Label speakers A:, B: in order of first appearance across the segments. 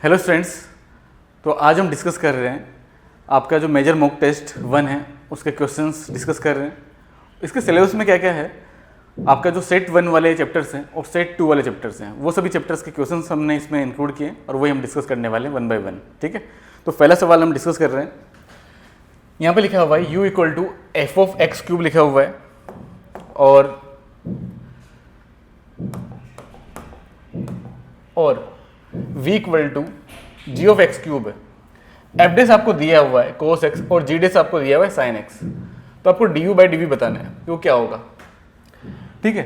A: Hello students, तो आज हम डिस्कस कर रहे हैं आपका जो मेजर मॉक टेस्ट 1 है उसके क्वेश्चंस डिस्कस कर रहे हैं। इसके सिलेबस में क्या क्या है, आपका जो सेट 1 वाले चैप्टर्स हैं और सेट 2 वाले चैप्टर्स हैं वो सभी चैप्टर्स के क्वेश्चंस हमने इसमें इंक्लूड किए और वही हम डिस्कस करने वाले हैं 1 बाय 1। ठीक है, तो पहला सवाल हम डिस्कस कर रहे हैं। यहाँ पे लिखा हुआ है u equal to f of x cube लिखा हुआ है और v equal to g of x cube है। एफ डेस आपको दिया हुआ है कोस एक्स और जी डेस आपको दिया हुआ है साइन एक्स। तो आपको d u by d v बताना है कि वो क्या होगा। ठीक है,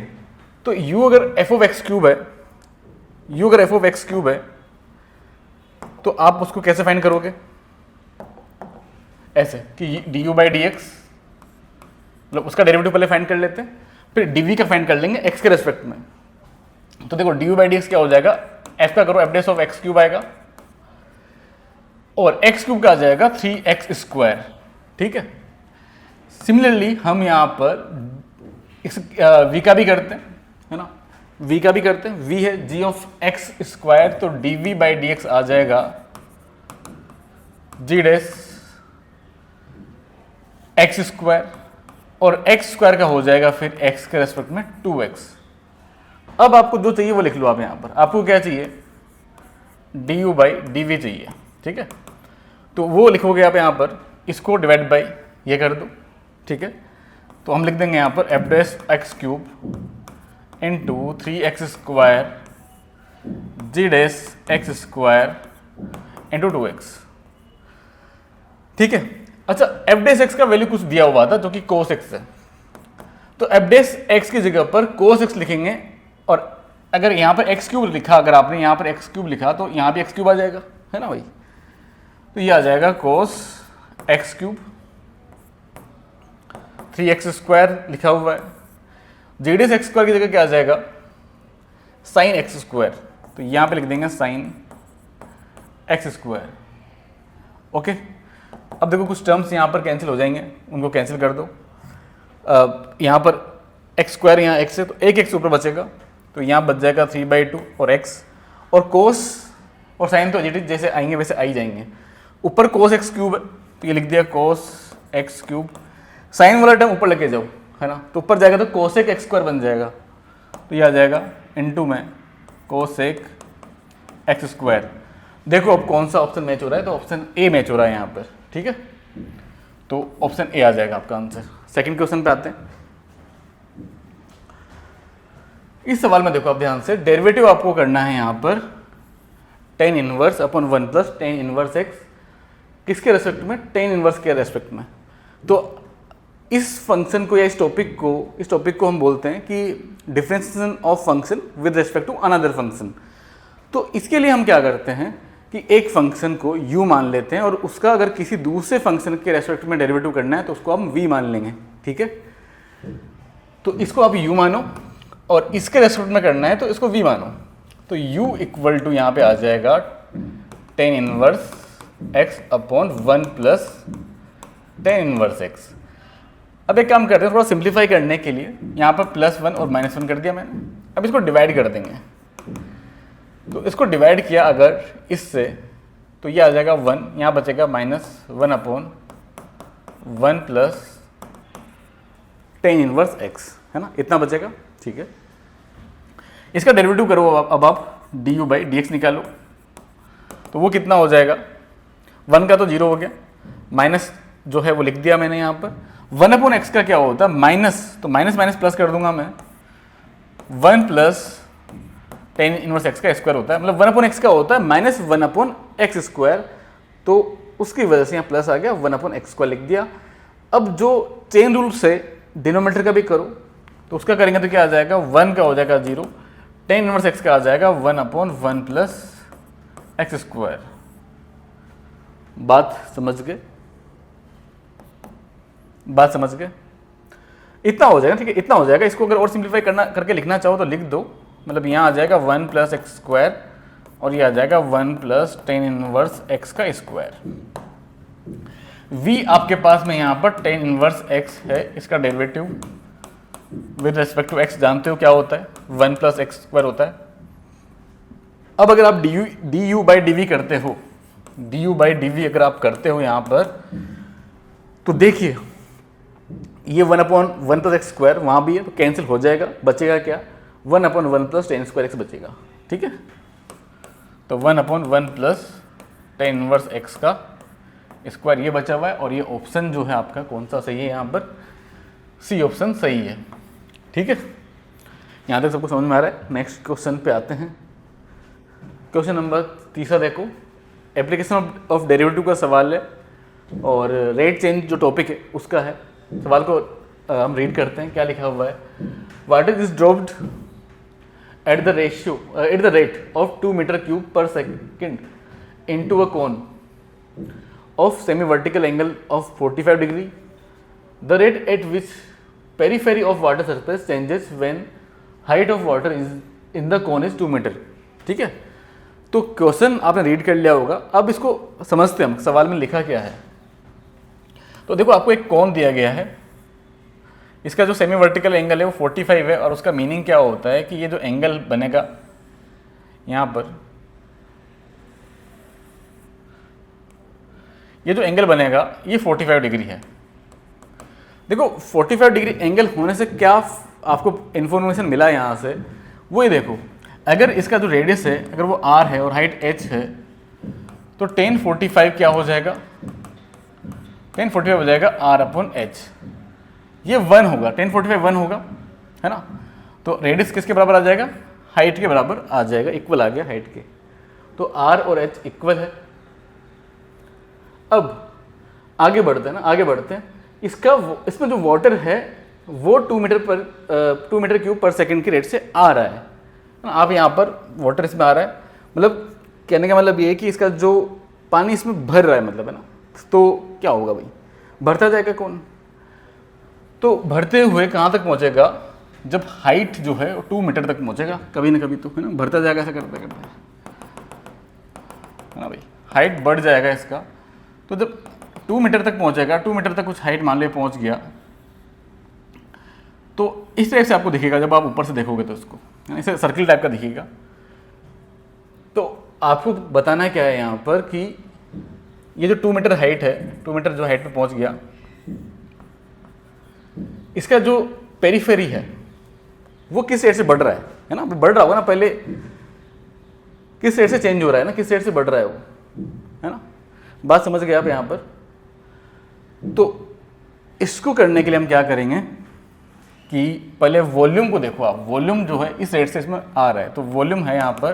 A: तो u अगर एफ ऑफ एक्स क्यूब है, u अगर एफ ऑफ एक्स क्यूब है तो आप उसको कैसे फाइंड करोगे? ऐसे कि D u by D x, मतलब उसका डेरिवेटिव पहले फाइंड कर लेते हैं, फिर डी वी का फाइंड कर लेंगे एक्स के रेस्पेक्ट में। तो देखो D u by D x क्या हो जाएगा, एफ का करो F days of x cube आएगा और एक्स क्यूब का आ जाएगा 3x स्क्वायर। ठीक है, सिमिलरली हम यहाँ पर इस v का भी करते हैं, है ना, v का भी करते हैं। v है g ऑफ एक्स स्क्वायर, तो dv बाई डी एक्स आ जाएगा g डेस एक्स स्क्वायर और x स्क्वायर का हो जाएगा फिर x के रेस्पेक्ट में 2x। अब आपको जो चाहिए वो लिख लो। आप यहाँ पर आपको क्या चाहिए, d u by d v चाहिए। ठीक है, तो वो लिखोगे आप यहाँ पर, इसको डिवाइड बाई ये कर दो। ठीक है, तो हम लिख देंगे यहाँ पर f dash x cube into 3x square g dash x square into 2x। ठीक है, अच्छा एफ डेस एक्स का वैल्यू कुछ दिया हुआ था जो कि कोस एक्स है, तो एफ डेस एक्स की जगह पर कोस एक्स लिखेंगे और अगर यहाँ पर एक्स क्यूब लिखा, अगर आपने यहाँ पर एक्स क्यूब लिखा तो यहाँ भी एक्स क्यूब आ जाएगा, है ना भाई। तो ये आ जाएगा cos x cube, 3x square लिखा हुआ है, जी डेस एक्स स्क्वायर की जगह क्या आ जाएगा, साइन एक्स स्क्वायर। तो यहाँ पे लिख देंगे साइन एक्स स्क्वायर। ओके, अब देखो कुछ टर्म्स यहाँ पर कैंसिल हो जाएंगे, उनको कैंसिल कर दो। यहाँ पर एक्स स्क्वायर यहाँ एक्स है तो एक एक्स ऊपर बचेगा, तो यहाँ बच जाएगा 3/2 और एक्स, और कोस और साइन तो जैसे आएंगे वैसे आ ही जाएंगे। ऊपर कोस एक्स क्यूब है तो ये लिख दिया कोस एक्स क्यूब, साइन वाला टर्म ऊपर लेके जाओ, है ना, तो ऊपर जाएगा तो कोसेक एक्स स्क्वायर बन जाएगा, तो ये आ जाएगा इनटू में कोसेक एक्स स्क्वायर। देखो अब कौन सा ऑप्शन मैच हो रहा है, तो ऑप्शन ए मैच हो रहा है यहाँ पर। ठीक है, तो ऑप्शन ए आ जाएगा आपका आंसर। सेकंड क्वेश्चन पे आते हैं। इस सवाल में देखो आप ध्यान से, डेरिवेटिव आपको करना है यहाँ पर tan inverse upon 1 plus tan inverse x, किसके रेस्पेक्ट में, tan इनवर्स के रेस्पेक्ट में। तो इस फंक्शन को या इस टॉपिक को हम बोलते हैं कि differentiation of function with respect to another function. तो इसके लिए हम क्या करते हैं कि एक फंक्शन को u मान लेते हैं और उसका अगर किसी दूसरे फंक्शन के रेस्पेक्ट में डेरिवेटिव करना है तो उसको हम v मान लेंगे। ठीक है, तो इसको आप u मानो और इसके रेस्पेक्ट में करना है तो इसको v मानो। तो u इक्वल टू यहाँ पे आ जाएगा tan inverse x upon 1 plus tan inverse x। अब एक काम करते हैं, थोड़ा सिंप्लीफाई करने के लिए यहाँ पर +1 और -1 कर दिया मैंने। अब इसको डिवाइड कर देंगे, तो इसको डिवाइड किया अगर इससे तो ये आ जाएगा 1, यहाँ बचेगा -1 upon 1 plus tan inverse x, है ना, इतना बचेगा। ठीक है, इसका डेरिवेटिव करो अब आप d u by D x निकालो, तो वो कितना हो जाएगा, 1 का तो 0 हो गया, माइनस जो है वो लिख दिया मैंने यहाँ पर। 1 अपॉन एक्स का क्या होता है, माइनस, तो माइनस माइनस प्लस कर दूंगा मैं, 1 प्लस tan इनवर्स एक्स का स्क्वायर होता है, मतलब 1 अपॉन एक्स का होता है माइनस 1 अपॉन एक्स स्क्वायर, तो उसकी वजह से यहाँ प्लस आ गया, 1 अपॉन एक्स स्क्वायर लिख दिया। अब जो चेन रूल से डिनोमीटर का भी करो तो उसका करेंगे तो क्या आ जाएगा, 1 का हो जाएगा 0, tan इनवर्स एक्स का आ जाएगा 1 अपॉन 1 प्लस एक्स स्क्वायर। बात समझ गए, बात समझ गए, इतना हो जाएगा। ठीक है, इतना हो जाएगा। इसको अगर और सिंप्लीफाई करके लिखना चाहो तो लिख दो, मतलब यहाँ आ जाएगा 1 प्लस एक्स स्क्वायर और ये आ जाएगा 1 प्लस tan इनवर्स एक्स का स्क्वायर। v आपके पास में यहाँ पर tan इनवर्स x है, इसका derivative with respect to x जानते हो क्या होता है, 1 प्लस एक्स स्क्वायर होता है। अब अगर आप d u by d v करते हो, d u by d v अगर आप करते हो यहाँ पर, तो देखिए ये 1/1 प्लस एक्स स्क्वायर वहाँ भी है तो कैंसिल हो जाएगा, बचेगा क्या 1/1 प्लस टेन स्क्वायर एक्स बचेगा। ठीक है, तो 1/1 प्लस टेन इनवर्स एक्स का स्क्वायर ये बचा हुआ है, और ये ऑप्शन जो है आपका कौन सा सही है यहाँ पर, सी ऑप्शन सही है। ठीक है, यहाँ तक सबको समझ में आ रहा है। नेक्स्ट क्वेश्चन पे आते हैं। क्वेश्चन नंबर 3 देखो, एप्लीकेशन ऑफ डेरिवेटिव का सवाल है और रेट चेंज जो टॉपिक है उसका है। सवाल को हम रीड करते हैं, क्या लिखा हुआ है। Water is dropped at the rate of 2 metre cube per second into a cone of semi-vertical angle of 45 degree. The rate at which periphery of water surface changes when height of water is in the cone is 2 meter. ठीक है, तो question आपने read कर लिया होगा। अब इसको समझते हैं हम, सवाल में लिखा क्या है। तो देखो आपको एक कोन दिया गया है, इसका जो सेमी वर्टिकल एंगल है वो 45 है, और उसका मीनिंग क्या होता है कि ये जो एंगल बनेगा यहाँ पर, ये जो एंगल बनेगा ये 45 डिग्री है। देखो 45 डिग्री एंगल होने से क्या आपको इन्फॉर्मेशन मिला यहाँ से, वो ये देखो, अगर इसका जो रेडियस है अगर वो r है और हाइट h है, तो tan 45 क्या हो जाएगा, tan 45 हो जाएगा r/h। ये 1 होगा, tan 45 1 होगा, है ना। तो रेडियस किसके बराबर आ जाएगा, हाइट के बराबर आ जाएगा, इक्वल आ गया हाइट के। तो r और h इक्वल है। अब आगे बढ़ते हैं ना, आगे बढ़ते हैं। इसमें जो वाटर है वो 2 मीटर क्यूब पर सेकंड की रेट से आ रहा है ना। आप यहाँ पर वाटर इसमें आ रहा है, मतलब कहने का मतलब ये है कि इसका जो पानी इसमें भर रहा है, मतलब है ना। तो क्या होगा भाई, भरता जाएगा कौन, तो भरते हुए कहाँ तक पहुँचेगा, जब हाइट जो है 2 मीटर तक पहुँचेगा कभी ना कभी, तो है ना, भरता जाएगा ऐसा करते करते, है ना भाई। हाइट बढ़ जाएगा इसका, तो जब 2 मीटर तक पहुंचेगा, 2 मीटर तक कुछ हाइट मान लो पहुंच गया, तो इस तरह से आपको दिखेगा। जब आप ऊपर से देखोगे तो इसको इसे सर्किल टाइप का दिखेगा। तो आपको बताना क्या है यहाँ पर कि ये जो 2 मीटर हाइट है, 2 मीटर जो हाइट पे पहुंच गया, इसका जो पेरीफेरी है वो किस साइड से बढ़ रहा है ना, बढ़ रहा होगा ना, पहले किस साइड से चेंज हो रहा है ना, किस साइड से बढ़ रहा है वो, है ना। बात समझ गए आप यहाँ पर। तो इसको करने के लिए हम क्या करेंगे कि पहले वॉल्यूम को देखो आप, वॉल्यूम जो है इस रेट से इसमें आ रहा है, तो वॉल्यूम है यहाँ पर,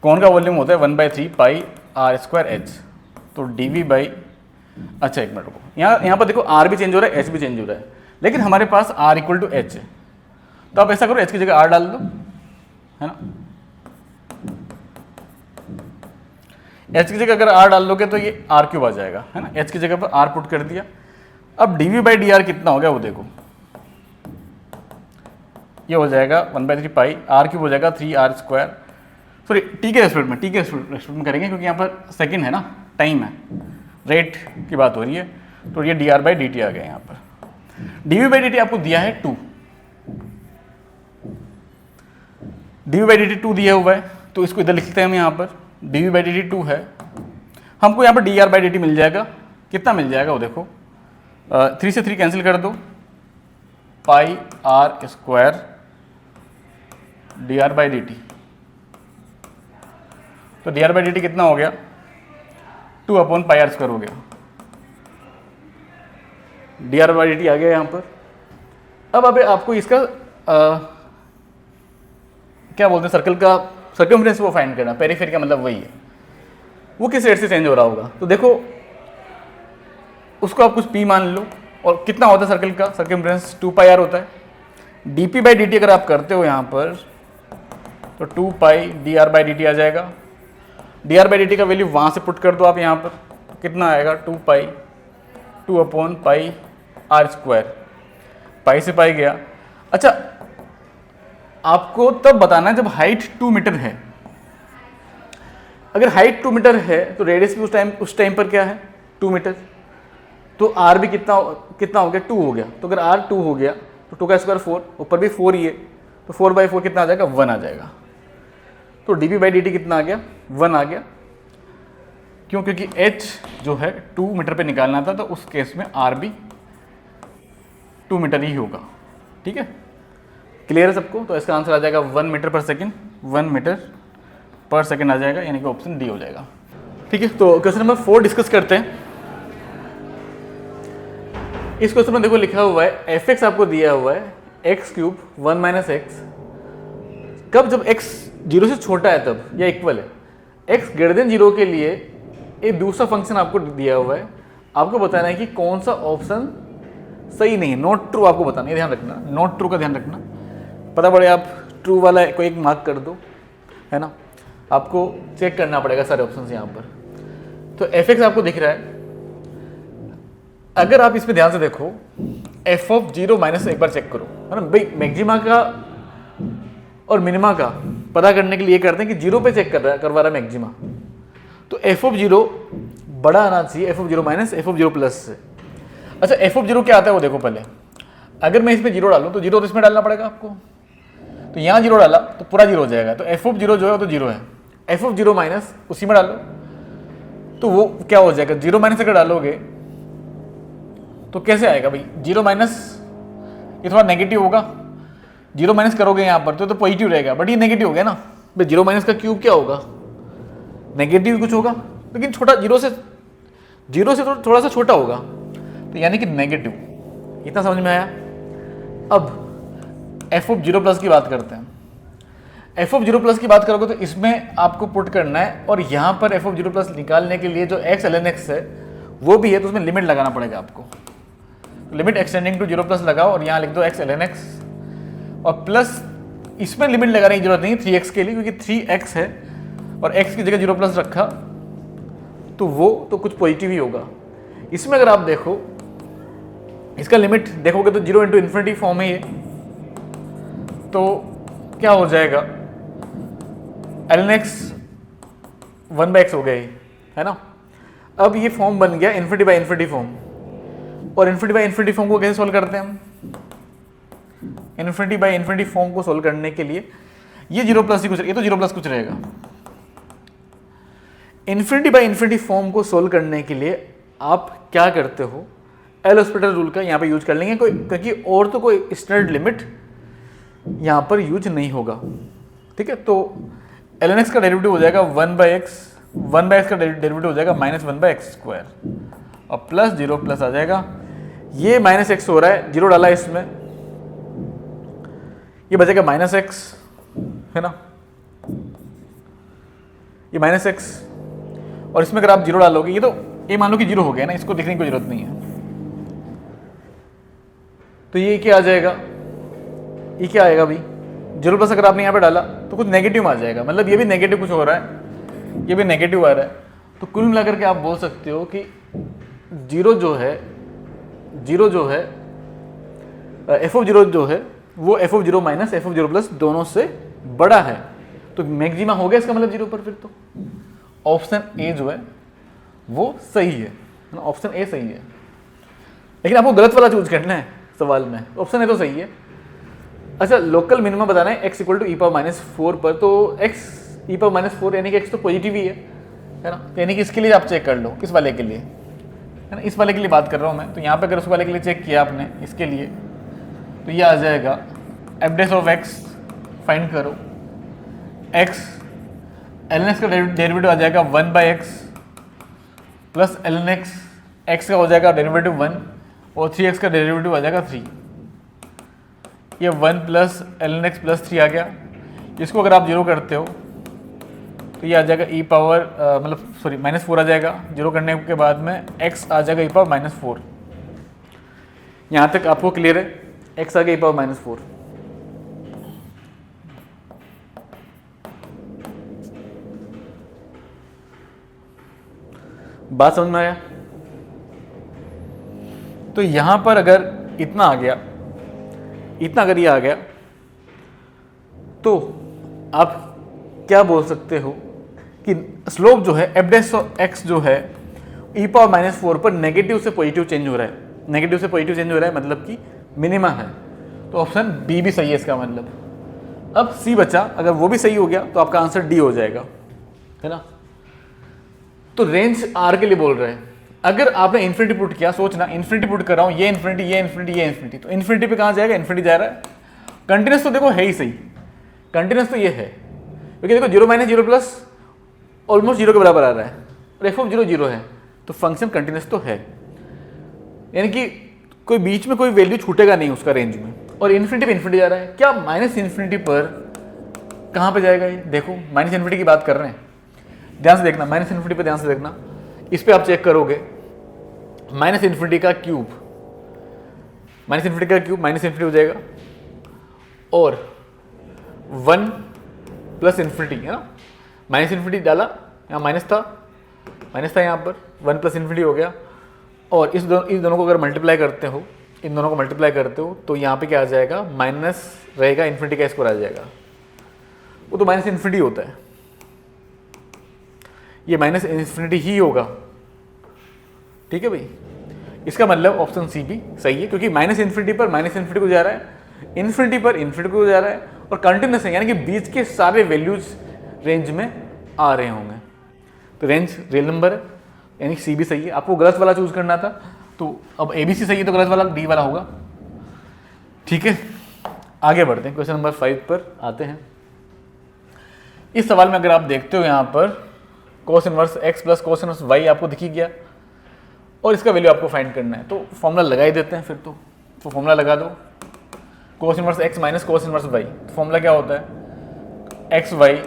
A: कौन का वॉल्यूम होता है 1/3 पाई r²h, तो dv बाई, अच्छा एक मिनट को, यहाँ पर देखो r भी चेंज हो रहा है, h भी चेंज हो रहा है, लेकिन हमारे पास r = h है, तो आप ऐसा करो h की जगह r डाल दो, है ना। h की जगह अगर r डाल दोगे तो ये r³ आ जाएगा, है ना। h की जगह पर r पुट कर दिया। अब dv/dr कितना हो गया वो देखो, ये हो जाएगा 1/3 पाई, r³ हो जाएगा 3r², सॉरी t के रेस्पेक्ट में करेंगे क्योंकि यहाँ पर सेकंड है ना, टाइम है, रेट की बात हो रही है। तो ये dr/dt आ गया यहाँ पर। dv/dt आपको दिया है 2, dv/dt 2 दिया हुआ है, तो इसको इधर लिखते हैं हम यहाँ पर, dv/dt 2 है, हमको यहाँ पर dr/dt मिल जाएगा। कितना मिल जाएगा वो देखो, 3 से 3 कैंसिल कर दो, पाई r² dr/dt, तो dr/dt कितना हो गया, 2/πr² हो गया, dr/dt आ गया यहाँ पर। अब आपको इसका क्या बोलते हैं, सर्कल का सर्कमफ्रेंस वो फाइंड करना, पेरीफेरी का मतलब वही है, वो किस रेट से चेंज हो रहा होगा। तो देखो उसको आप कुछ p मान लो, और कितना होता है सर्कल का सर्कमफ्रेंस, 2πr होता है। dp/dt अगर आप करते हो यहाँ पर तो 2π dr/dt आ जाएगा। dr/dt का वैल्यू वहाँ से पुट कर दो आप यहाँ पर, कितना आएगा 2π 2/πr², पाई से पाई गया। अच्छा आपको तब बताना है जब हाइट 2 मीटर है। अगर हाइट 2 मीटर है तो रेडियस भी उस टाइम पर क्या है 2 मीटर, तो r भी कितना हो गया 2 हो गया। तो अगर r 2 हो गया तो 2 का स्क्वायर 4, ऊपर भी 4 ही है, तो 4/4 कितना आ जाएगा 1 आ जाएगा। तो D P by D T कितना आ गया, 1 आ गया। क्यों? क्योंकि h जो है 2 मीटर पे निकालना था, तो उस केस में आर भी 2 मीटर ही होगा। ठीक है, क्लियर है सबको? तो इसका आंसर आ जाएगा 1 मीटर पर सेकेंड, 1 मीटर पर सेकेंड आ जाएगा, यानी कि ऑप्शन डी हो जाएगा। ठीक है, तो क्वेश्चन नंबर 4 डिस्कस करते हैं। इस क्वेश्चन में देखो लिखा हुआ है एफ एक्स आपको दिया हुआ है एक्स क्यूब 1 माइनस एक्स, कब? जब x 0 से छोटा है तब, या इक्वल है। x ग्रेटर देन 0 के लिए एक दूसरा फंक्शन आपको दिया हुआ है, आपको बताना है कि कौन सा ऑप्शन सही नहीं है, नॉट ट्रू आपको बताना है, ध्यान रखना, नॉट ट्रू का ध्यान रखना। पता पड़े आप ट्रू वाला कोई एक मार्क कर दो, है ना, आपको चेक करना पड़ेगा सारे ऑप्शन यहाँ पर। तो एफ एक्स आपको दिख रहा है, अगर आप इसमें ध्यान से देखो एफ ऑफ 0 माइनस एक बार चेक करो, है ना भाई, मैक्सिमा का और मिनिमा का पता करने के लिए करते हैं कि 0 पे चेक करवा रहा है मैक्सिमा, तो एफ ऑफ 0 बड़ा आना चाहिए F of 0 minus F of 0 plus से। अच्छा, एफ ऑफ 0 क्या आता है वो देखो पहले, अगर मैं इसमें 0 डालूं तो 0 तो इसमें डालना पड़ेगा आपको, तो यहाँ 0 डाला तो पूरा 0 हो जाएगा, तो एफ ऑफ 0 जो है वो तो 0 है, एफ ऑफ 0 माइनस उसी में डालो तो वो क्या हो जाएगा, 0 माइनस अगर डालोगे तो कैसे आएगा भाई, 0 माइनस, ये थोड़ा नेगेटिव होगा, 0 माइनस करोगे यहाँ पर तो पॉजिटिव रहेगा, बट ये नेगेटिव हो गया ना भाई, 0 माइनस का क्यूब क्या होगा, नेगेटिव कुछ होगा, लेकिन छोटा 0 से तो थोड़ा सा छोटा होगा, तो यानी कि नेगेटिव। इतना समझ में आया? अब एफ ऑफ 0 प्लस की बात करते हैं। एफ ऑफ 0 प्लस की बात करोगे तो इसमें आपको पुट करना है, और यहाँ पर एफ ऑफ 0 प्लस निकालने के लिए जो एक्स एल एन एक्स है वो भी है, तो उसमें लिमिट लगाना पड़ेगा आपको, लिमिट एक्सटेंडिंग टू 0 प्लस लगाओ और यहाँ लिख दो एक्स एल एन एक्स, और प्लस इसमें लिमिट लगाने की जरूरत नहीं 3x के लिए, क्योंकि 3x है और x की जगह 0 प्लस रखा तो वो तो कुछ पॉजिटिव ही होगा। इसमें अगर आप देखो इसका लिमिट देखोगे तो 0 इंटू इन्फिनिटी फॉर्म है ये, तो क्या हो जाएगा, ln x 1/x हो गया ये, है ना। अब ये फॉर्म बन गया इन्फिनिटी बाई इन्फिनिटी फॉर्म, और इन्फिनिटी बाई इन्फिनिटी फॉर्म को कैसे सोल्व करते हैं हम, इन्फिनिटी बाई इन्फिनिटी फॉर्म को सोल्व करने के लिए ये 0 प्लस ही कुछ, ये तो 0 प्लस कुछ रहेगा। इन्फिनिटी बाई इन्फिनिटी फॉर्म को सोल्व करने के लिए आप क्या करते हो, एल हॉस्पिटल रूल का यहाँ पे यूज कर लेंगे कोई, क्योंकि और तो कोई स्टैंडर्ड लिमिट यहाँ पर यूज नहीं होगा। ठीक है, तो एल एन एक्स का डेरिवेटिव हो जाएगा 1/x, 1/x का डेरिवेटिव हो जाएगा -1/x², और प्लस 0 प्लस आ जाएगा, ये -x हो रहा है, 0 डाला है इसमें, ये बचेगा -x, है ना, ये -x, और इसमें अगर आप 0 डालोगे, ये मान लो कि 0 हो गया ना, इसको लिखने की कोई जरूरत नहीं है, तो ये क्या आ जाएगा, ये क्या आएगा भाई, 0 प्लस अगर आपने यहाँ पे डाला तो कुछ नेगेटिव आ जाएगा, मतलब ये भी नेगेटिव कुछ हो रहा है, ये भी नेगेटिव आ रहा है, तो कुल मिलाकर के आप बोल सकते हो कि 0 जो है एफ ऑफ 0 जो है वो F of 0 minus F of 0 plus दोनों से बड़ा है, तो मैक्सिमा हो गया इसका मतलब 0 पर, फिर तो ऑप्शन ए जो है वो सही है ना, ऑप्शन ए सही है। लेकिन आपको गलत वाला चूज करना है सवाल में, ऑप्शन ए तो सही है। अच्छा, लोकल मिनिमम बताना है x equal to e power -4 पर, तो x ई पावर -4 यानी कि x तो पॉजिटिव ही है ना, यानी कि इसके लिए आप चेक कर लो, किस वाले के लिए, है ना, इस वाले के लिए बात कर रहा हूँ मैं, तो यहाँ पे अगर उस वाले के लिए चेक किया आपने इसके लिए, तो ये आ जाएगा f dash of x, find करो x, एल एन एक्स का डेरिवेटिव आ जाएगा 1/x plus l n x, x का हो जाएगा डेरिवेटिव 1, और 3x का डेरिवेटिव आ जाएगा 3, ये 1 plus l n x plus 3 आ गया। इसको अगर आप 0 करते हो तो ये आ जाएगा ई पावर मतलब सॉरी -4 आ जाएगा, 0 करने के बाद में x आ जाएगा ई पावर -4। यहाँ तक आपको क्लियर है, x आ गया ई पावर -4। बात समझ में आया? तो यहां पर अगर इतना आ गया, इतना अगर ये आ गया, तो आप क्या बोल सकते हो कि स्लोप जो है एफ डैश एक्स जो है ई पावर -4 पर नेगेटिव से पॉजिटिव चेंज हो रहा है, नेगेटिव से पॉजिटिव चेंज हो रहा है, मतलब कि मिनिमा है, तो ऑप्शन बी भी सही है इसका मतलब। अब सी बचा, अगर वो भी सही हो गया तो आपका आंसर डी हो जाएगा, है ना। तो रेंज आर के लिए बोल रहे हैं। अगर आपने इन्फिनिटी पुट किया, सोचना इन्फिनिटी पुट कर रहा हूँ, ये इन्फिनिटी, ये इन्फिनिटी, ये इन्फिनिटी, तो इन्फिनिटी पे कहाँ जाएगा, इन्फिनिटी जा रहा है। कंटिन्यूस तो देखो है ही सही, कंटिन्यूस तो ये है, क्योंकि देखो 0 माइनस 0 प्लस ऑलमोस्ट 0 के बराबर आ रहा है, और एफ ऑफ 0 0 है, तो फंक्शन कंटिन्यूस तो है, यानी कि कोई बीच में कोई वैल्यू छूटेगा नहीं उसका रेंज में। और इन्फिनिटी पे इन्फिनिटी जा रहा है, क्या माइनस इन्फिनिटी पर कहाँ पे जाएगा ये, देखो माइनस इन्फिनिटी की बात कर रहे हैं, ध्यान से देखना, माइनस इन्फिनिटी पे ध्यान से देखना, इस पे आप चेक करोगे माइनस इन्फिनिटी का क्यूब, माइनस इन्फिनिटी का क्यूब माइनस इन्फिनिटी हो जाएगा, और 1 प्लस इन्फिनिटी है ना, माइनस इन्फिनिटी डाला, यहाँ माइनस था यहाँ पर, 1 प्लस इन्फिनिटी हो गया, और इस दोनों को अगर मल्टीप्लाई करते हो, इन दोनों को मल्टीप्लाई करते हो, तो यहाँ पे क्या आ जाएगा, माइनस रहेगा, इन्फिनिटी का स्क्वायर आ जाएगा, वो तो माइनस इन्फिनिटी होता है, ये माइनस इन्फिनिटी ही होगा, ठीक है भाई। इसका मतलब ऑप्शन सी भी सही है, क्योंकि माइनस इन्फिनिटी पर माइनस इन्फिनिटी को जा रहा है, इन्फिनिटी पर इन्फिनिटी को जा रहा है, और कंटिन्यूस है, यानी कि बीच के सारे वैल्यूज रेंज में आ रहे होंगे, तो रेंज रियल नंबर है, यानी सी भी सही है। आपको गलत वाला चूज करना था, तो अब ए बी सी सही है तो गलत वाला डी वाला होगा, ठीक है। आगे बढ़ते हैं, क्वेश्चन नंबर 5 पर आते हैं। इस सवाल में अगर आप देखते हो, यहाँ पर cos inverse x plus cos inverse y आपको दिख ही गया, और इसका वैल्यू आपको फाइंड करना है, तो फॉर्मूला लगा ही देते हैं फिर तो फॉर्मूला लगा दो, cos inverse x minus cos inverse y, तो फॉर्मूला क्या होता है, x y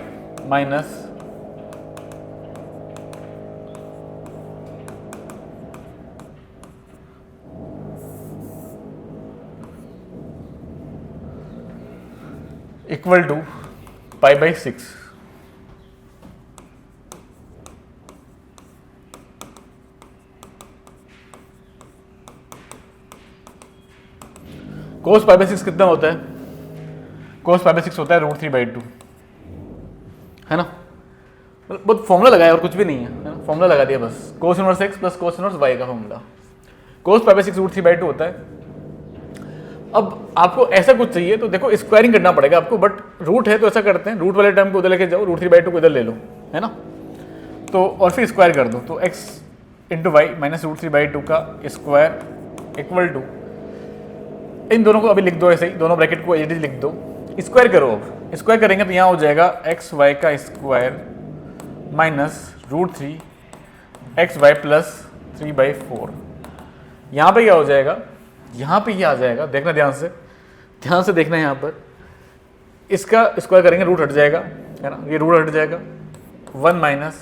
A: minus equal to pi by 6, cos pi by 6 कितना होता है, कोस पाई बाई 6 होता है √3/2, है ना। बहुत फॉर्मूला लगाया और कुछ भी नहीं है ना, फॉर्मूला लगा दिया बस, cos inverse x plus cos inverse y का फॉर्मूला, कोस पाई बाई 6 √3/2 होता है। अब आपको ऐसा कुछ चाहिए तो देखो स्क्वायरिंग करना पड़ेगा आपको, बट रूट है तो ऐसा करते हैं, रूट वाले टर्म को उधर लेके जाओ, √3/2 को इधर ले लो, है ना, तो और फिर स्क्वायर कर दो, तो x इंटू वाई माइनस √3/2 का स्क्वायर इक्वल टू, इन दोनों को अभी लिख दो ऐसे ही, दोनों ब्रैकेट को एज लिख दो, स्क्वायर करो। अब स्क्वायर करेंगे तो यहाँ हो जाएगा एक्स वाई का square minus √3 x y plus 3/4, यहाँ पे क्या हो जाएगा, यहाँ पे ये आ जाएगा, देखना ध्यान से देखना, यहाँ पर इसका स्क्वायर करेंगे रूट हट जाएगा, है ना, ये रूट हट जाएगा, 1 माइनस,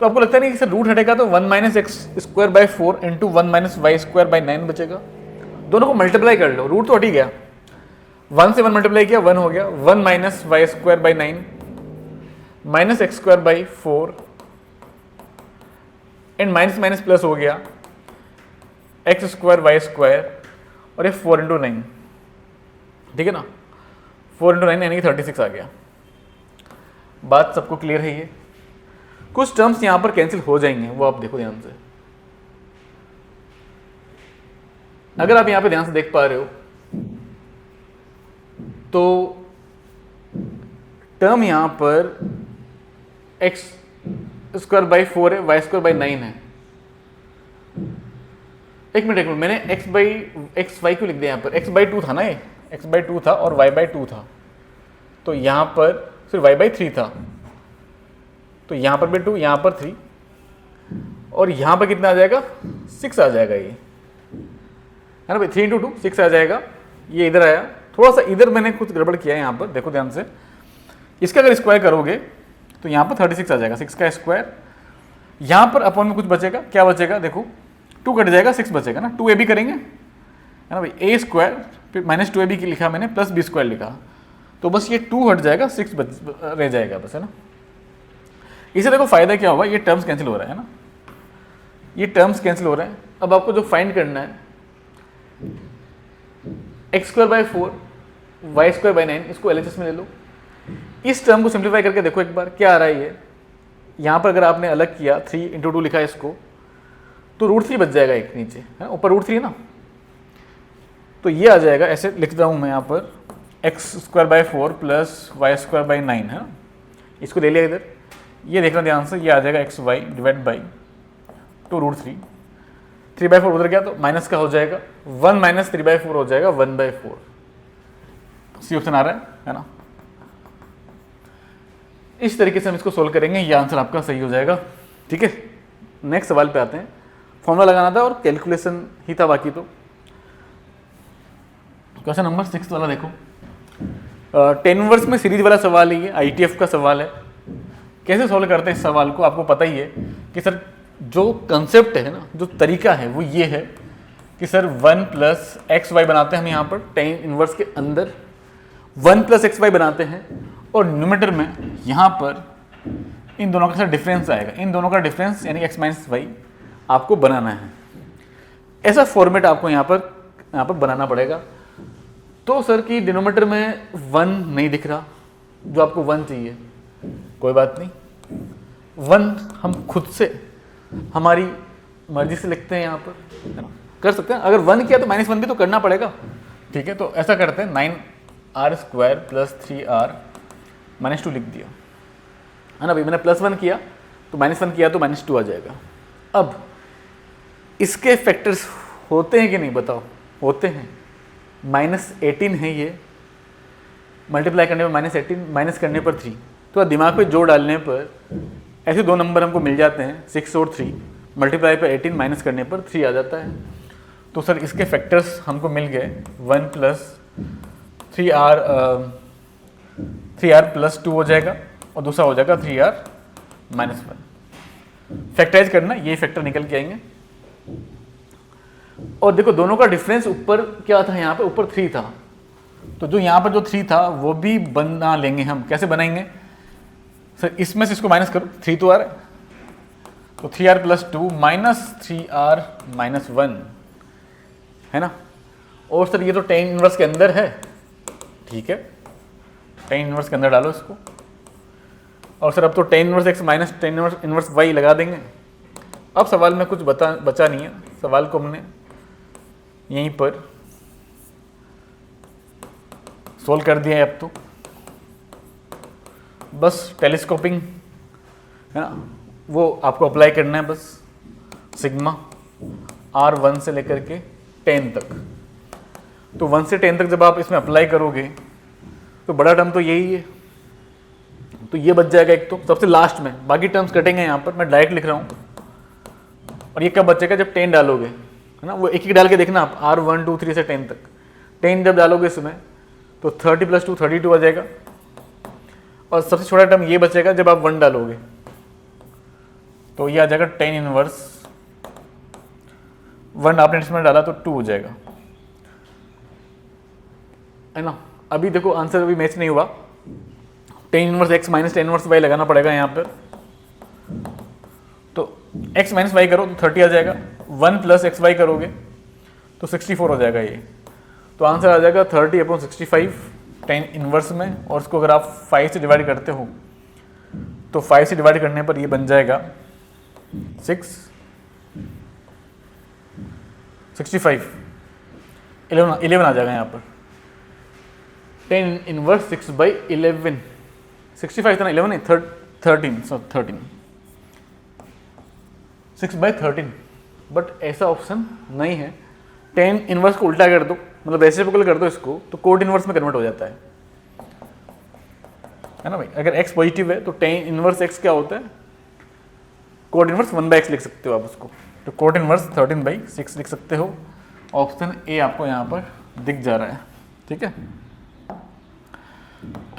A: तो आपको लगता नहीं कि सर रूट हटेगा तो 1 minus x square by 4 into 1 minus y square by 9 बचेगा, दोनों को मल्टीप्लाई कर लो, रूट तो हट ही गया, 1 से 1 मल्टीप्लाई किया 1 हो गया, 1 minus y square by 9 minus x square by 4 and minus minus plus हो गया एक्स स्क्वायर वाई स्क्वायर, और ये 4 इंटू 9, ठीक है ना, 4 इंटू 9 यानी कि 36 आ गया। बात सबको क्लियर है ये, कुछ टर्म्स यहाँ पर कैंसिल हो जाएंगे, वो आप देखो ध्यान से, अगर आप यहाँ पे ध्यान से देख पा रहे हो तो टर्म यहाँ पर एक्स स्क्वायर बाई 4 है, वाई स्क्वायर बाई 9 है, एक मिनट मैंने एक्स वाई क्यों लिख दिया यहाँ पर, एक्स बाई 2 था ना, ये एक्स बाई 2 था और वाई बाई 2 था, तो यहाँ पर फिर वाई बाई 3 था, तो यहाँ पर भी 2, यहाँ पर 3, और यहाँ पर कितना आ जाएगा, 6 आ जाएगा, ये है ना भाई, 3 इंटू 2 6 आ जाएगा, ये इधर आया, थोड़ा सा इधर मैंने कुछ गड़बड़ किया है यहाँ पर, देखो ध्यान से, इसका अगर स्क्वायर करोगे तो यहाँ पर 36 आ जाएगा, 6 का स्क्वायर, यहाँ पर अपॉन में कुछ बचेगा, क्या बचेगा, देखो 2 कट जाएगा, 6 बचेगा ना, 2ab करेंगे, है ना भाई, a स्क्वायर फिर माइनस 2ab लिखा मैंने, प्लस b स्क्वायर लिखा, तो बस ये 2 हट जाएगा, 6 रह जाएगा बस, है ना। इसे देखो फायदा क्या होगा, ये टर्म्स कैंसिल हो रहा है ना, ये टर्म्स कैंसिल हो रहे हैं। अब आपको जो फाइंड करना है, x square by 4 y square by 9, इसको LHS में ले लो, इस टर्म को सिंप्लीफाई करके देखो एक बार क्या आ रहा है ये, यहाँ पर अगर आपने अलग किया 3 इंटू 2 लिखा है इसको, तो √3 बच जाएगा एक नीचे, है ऊपर √3 है ना, तो ये आ जाएगा, ऐसे लिख रहा हूँ मैं यहाँ पर, x square by 4 plus y square by 9 है ना, इसको ले लिया इधर, ये देखना ध्यान से, ये आ जाएगा एक्स वाई डिवाइड बाई 2√3, 3/4 उधर गया तो माइनस का हो जाएगा, 1 माइनस 3/4 हो जाएगा 1/4, सी ऑप्शन आ रहा है ना। इस तरीके से हम इसको सोल्व करेंगे, ये आंसर आपका सही हो जाएगा। ठीक है, नेक्स्ट सवाल पे आते हैं। फॉर्मूला लगाना था और कैलकुलेशन ही था बाकी। तो क्वेश्चन नंबर 6 वाला देखो, 10 इनवर्स में सीरीज वाला सवाल है, ये ITF का सवाल है। कैसे सोल्व करते हैं इस सवाल को, आपको पता ही है कि सर जो कंसेप्ट है ना, जो तरीका है वो ये है कि सर 1 प्लस एक्स वाई बनाते हैं हम यहाँ पर 10 इनवर्स के अंदर, 1 प्लस एक्स वाई बनाते हैं और न्यूमरेटर में यहाँ पर इन दोनों का सर डिफरेंस आएगा, इन दोनों का डिफरेंस यानी एक्स माइनस वाई आपको बनाना है। ऐसा फॉर्मेट आपको यहाँ पर बनाना पड़ेगा। तो सर कि डिनोमीटर में 1 नहीं दिख रहा, जो आपको 1 चाहिए, कोई बात नहीं, 1 हम खुद से हमारी मर्जी से लिखते हैं, यहाँ पर कर सकते हैं। अगर 1 किया तो -1 भी तो करना पड़ेगा। ठीक है, तो ऐसा करते हैं, 9r² प्लस 3r -2 लिख दिया है ना भाई। मैंने +1 किया तो -1 किया तो -2 आ जाएगा। अब इसके फैक्टर्स होते हैं कि नहीं बताओ? होते हैं। -18 है ये, मल्टीप्लाई करने पर -18, माइनस करने पर 3, तो दिमाग पे जोड़ डालने पर ऐसे दो नंबर हमको मिल जाते हैं, 6 और 3, मल्टीप्लाई पर 18 माइनस करने पर 3 आ जाता है। तो सर इसके फैक्टर्स हमको मिल गए, 1 प्लस 3r प्लस 2 हो जाएगा और दूसरा हो जाएगा 3r माइनस 1। फैक्टराइज करना, ये फैक्टर निकल के आएंगे। और देखो दोनों का डिफरेंस ऊपर क्या था, यहाँ पे ऊपर 3 था, तो जो यहाँ पर जो 3 था वो भी बना लेंगे हम। कैसे बनाएंगे सर? इसमें से इसको माइनस करो, 3 तो आ रहा है, तो 3r plus 2 minus 3r minus 1 है ना। और सर ये तो 10 इनवर्स के अंदर है, ठीक है, 10 इनवर्स के अंदर डालो इसको। और सर अब तो 10 inverse x minus 10 inverse y लगा देंगे। अब सवाल में कुछ बचा नहीं है, सवाल को हमने यहीं पर सोल्व कर दिया है। अब तो बस टेलीस्कोपिंग है ना, वो आपको अप्लाई करना है बस। सिग्मा r1 से लेकर के 10 तक, तो 1 से 10 तक जब आप इसमें अप्लाई करोगे तो बड़ा टर्म तो यही है, तो ये बच जाएगा एक तो सबसे लास्ट में, बाकी टर्म्स कटेंगे यहाँ पर, मैं डायरेक्ट लिख रहा हूँ। और ये कब बचेगा? जब 10 डालोगे, है ना, वो एक एक डाल के देखना आप, r1 2 3 से 10 तक। 10 जब डालोगे इसमें तो 30 प्लस 2 32 आ जाएगा। और सबसे छोटा टर्म ये बचेगा जब आप 1 डालोगे, तो ये आ जाएगा 10 इनवर्स 1, आपने इसमें डाला तो 2 हो जाएगा, है ना। अभी देखो आंसर अभी मैच नहीं हुआ, 10 inverse x minus 10 inverse y लगाना पड़ेगा यहाँ पर। तो x माइनस y करो तो 30 आ जाएगा, 1 प्लस एक्स वाई करोगे तो 64 हो जाएगा ये। तो आंसर आ जाएगा 30/65 10 इनवर्स में। और इसको अगर आप 5 से डिवाइड करते हो तो 5 से डिवाइड करने पर ये बन जाएगा 65 11 आ जाएगा यहाँ पर। 10 इनवर्स 6/11, 65 था ना, 11 नहीं 13 6/13। बट ऐसा ऑप्शन नहीं है। 10 इनवर्स को उल्टा कर दो, मतलब रेसिप्रोकल कर दो इसको, तो कोट इनवर्स में कन्वर्ट हो जाता है ना भाई। अगर x पॉजिटिव है तो 10 इनवर्स x क्या होता है? कोट इनवर्स 1/x लिख सकते हो आप उसको, तो कोट इनवर्स 13/6 लिख सकते हो। ऑप्शन ए आपको यहाँ पर दिख जा रहा है, ठीक है।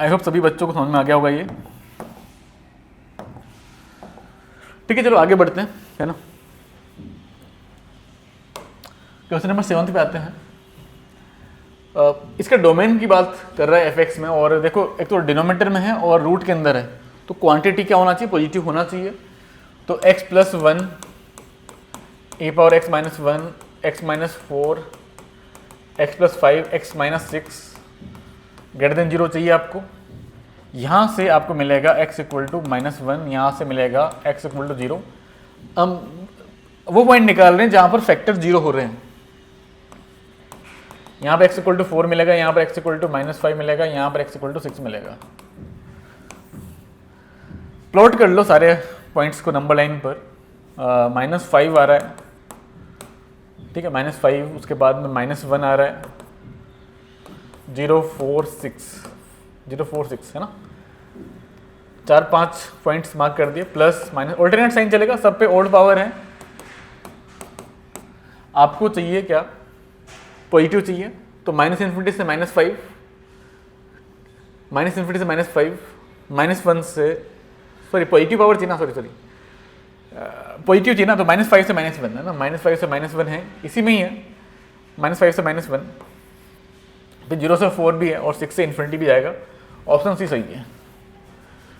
A: आई होप सभी बच्चों को समझ में आ गया होगा ये, ठीक है। चलो आगे बढ़ते हैं, है ना। क्वेश्चन नंबर 7 पे आते हैं। इसका डोमेन की बात कर रहा है fx में, और देखो एक तो डिनोमिनेटर में है और रूट के अंदर है, तो क्वांटिटी क्या होना चाहिए? पॉजिटिव होना चाहिए। तो x plus 1 e power x minus 1 x minus 4 x plus 5 x minus 6 greater than 0 चाहिए आपको। यहाँ से आपको मिलेगा x इक्वल टू -1, यहाँ से मिलेगा x इक्वल टू 0। हम वो पॉइंट निकाल रहे हैं जहाँ पर फैक्टर 0 हो रहे हैं।
B: यहाँ पर x इक्वल टू 4 मिलेगा, यहाँ पर x इक्वल टू -5 मिलेगा, यहाँ पर x इक्वल टू 6 मिलेगा। प्लॉट कर लो सारे पॉइंट्स को नंबर लाइन पर। -5 आ रहा है, ठीक है, -5, उसके बाद में -1 आ रहा है, 046 है ना, 4-5 पॉइंट्स मार्क कर दिए, प्लस माइनस, ऑल्टरनेट साइन चलेगा, सब पे ओड पावर है। आपको चाहिए क्या, पॉजिटिव चाहिए, तो -∞ से -5, -∞ से -5, -1 से, सॉरी पॉजिटिव पावर चाहिए ना, सॉरी पॉजिटिव चाहिए ना, तो -5 से -1 है ना, -5 से -1 है, इसी में ही है, -5 से -1, फिर 0 से 4 भी है और 6 से इन्फिनिटी भी जाएगा। ऑप्शन सी सही है,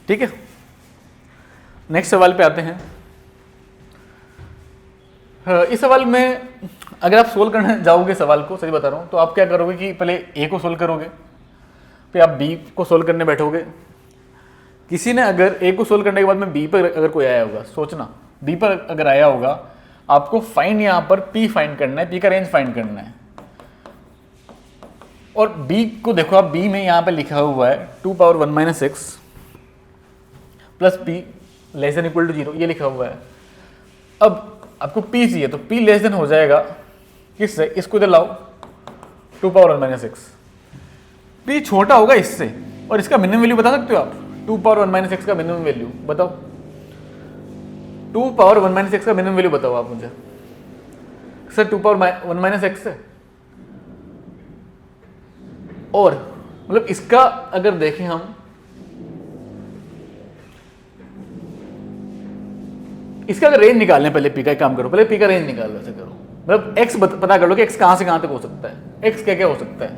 B: ठीक है। नेक्स्ट सवाल पे आते हैं। इस सवाल में अगर आप सोल्व करने जाओगे सवाल को, सही बता रहा हूँ, तो आप क्या करोगे कि पहले ए को सोल्व करोगे, फिर आप बी को सोल्व करने बैठोगे। किसी ने अगर ए को सोल्व करने के बाद में बी पर अगर कोई आया होगा, सोचना बी पर अगर आया होगा, आपको फाइंड यहाँ पर पी फाइंड करना है, पी का रेंज फाइंड करना है। और बी को देखो आप, बी में यहाँ पे लिखा हुआ है 2⁻1 - x plus p less than equal to 0, ये लिखा हुआ है। अब आपको पी चाहिए, तो पी लेस देन हो जाएगा किससे, इसको इधर लाओ, 2⁻1 - x। पी छोटा होगा इससे, और इसका मिनिमम वैल्यू बता सकते हो आप, 2⁻1 - x का मिनिमम वैल्यू बताओ, 2⁻1 - x का मिनिमम वैल्यू बताओ आप मुझे। सर 2⁻1 - x है, और मतलब इसका अगर देखें हम, इसका अगर रेंज निकालने, पहले पी का काम करो, पहले पी का रेंज निकाल लो, ऐसे करो, मतलब एक्स पता कर लो कि एक्स कहां से कहां तक हो सकता है, एक्स क्या क्या हो सकता है,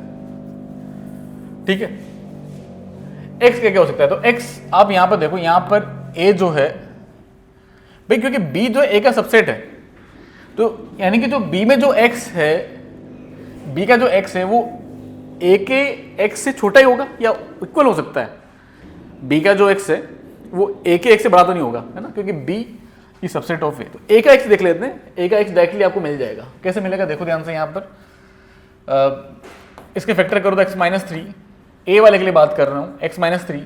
B: ठीक है, एक्स क्या क्या हो सकता है। तो एक्स आप यहां पर देखो, यहां पर ए जो है भाई, क्योंकि बी जो ए का सबसेट है, तो यानी कि जो बी में जो एक्स है, बी का जो एक्स है वो ए के एक्स से छोटा ही होगा या इक्वल हो सकता है। बी का जो एक्स है वो ए के एक्स से बड़ा तो नहीं होगा, है ना, क्योंकि बी की सबसेट ऑफ ए। तो ए का एक्स देख लेते हैं, ए का एक्स डायरेक्टली आपको मिल जाएगा। कैसे मिलेगा देखो ध्यान से, यहाँ पर इसके फैक्टर करो तो x-3, ए वाले के लिए बात कर रहा हूँ, x-3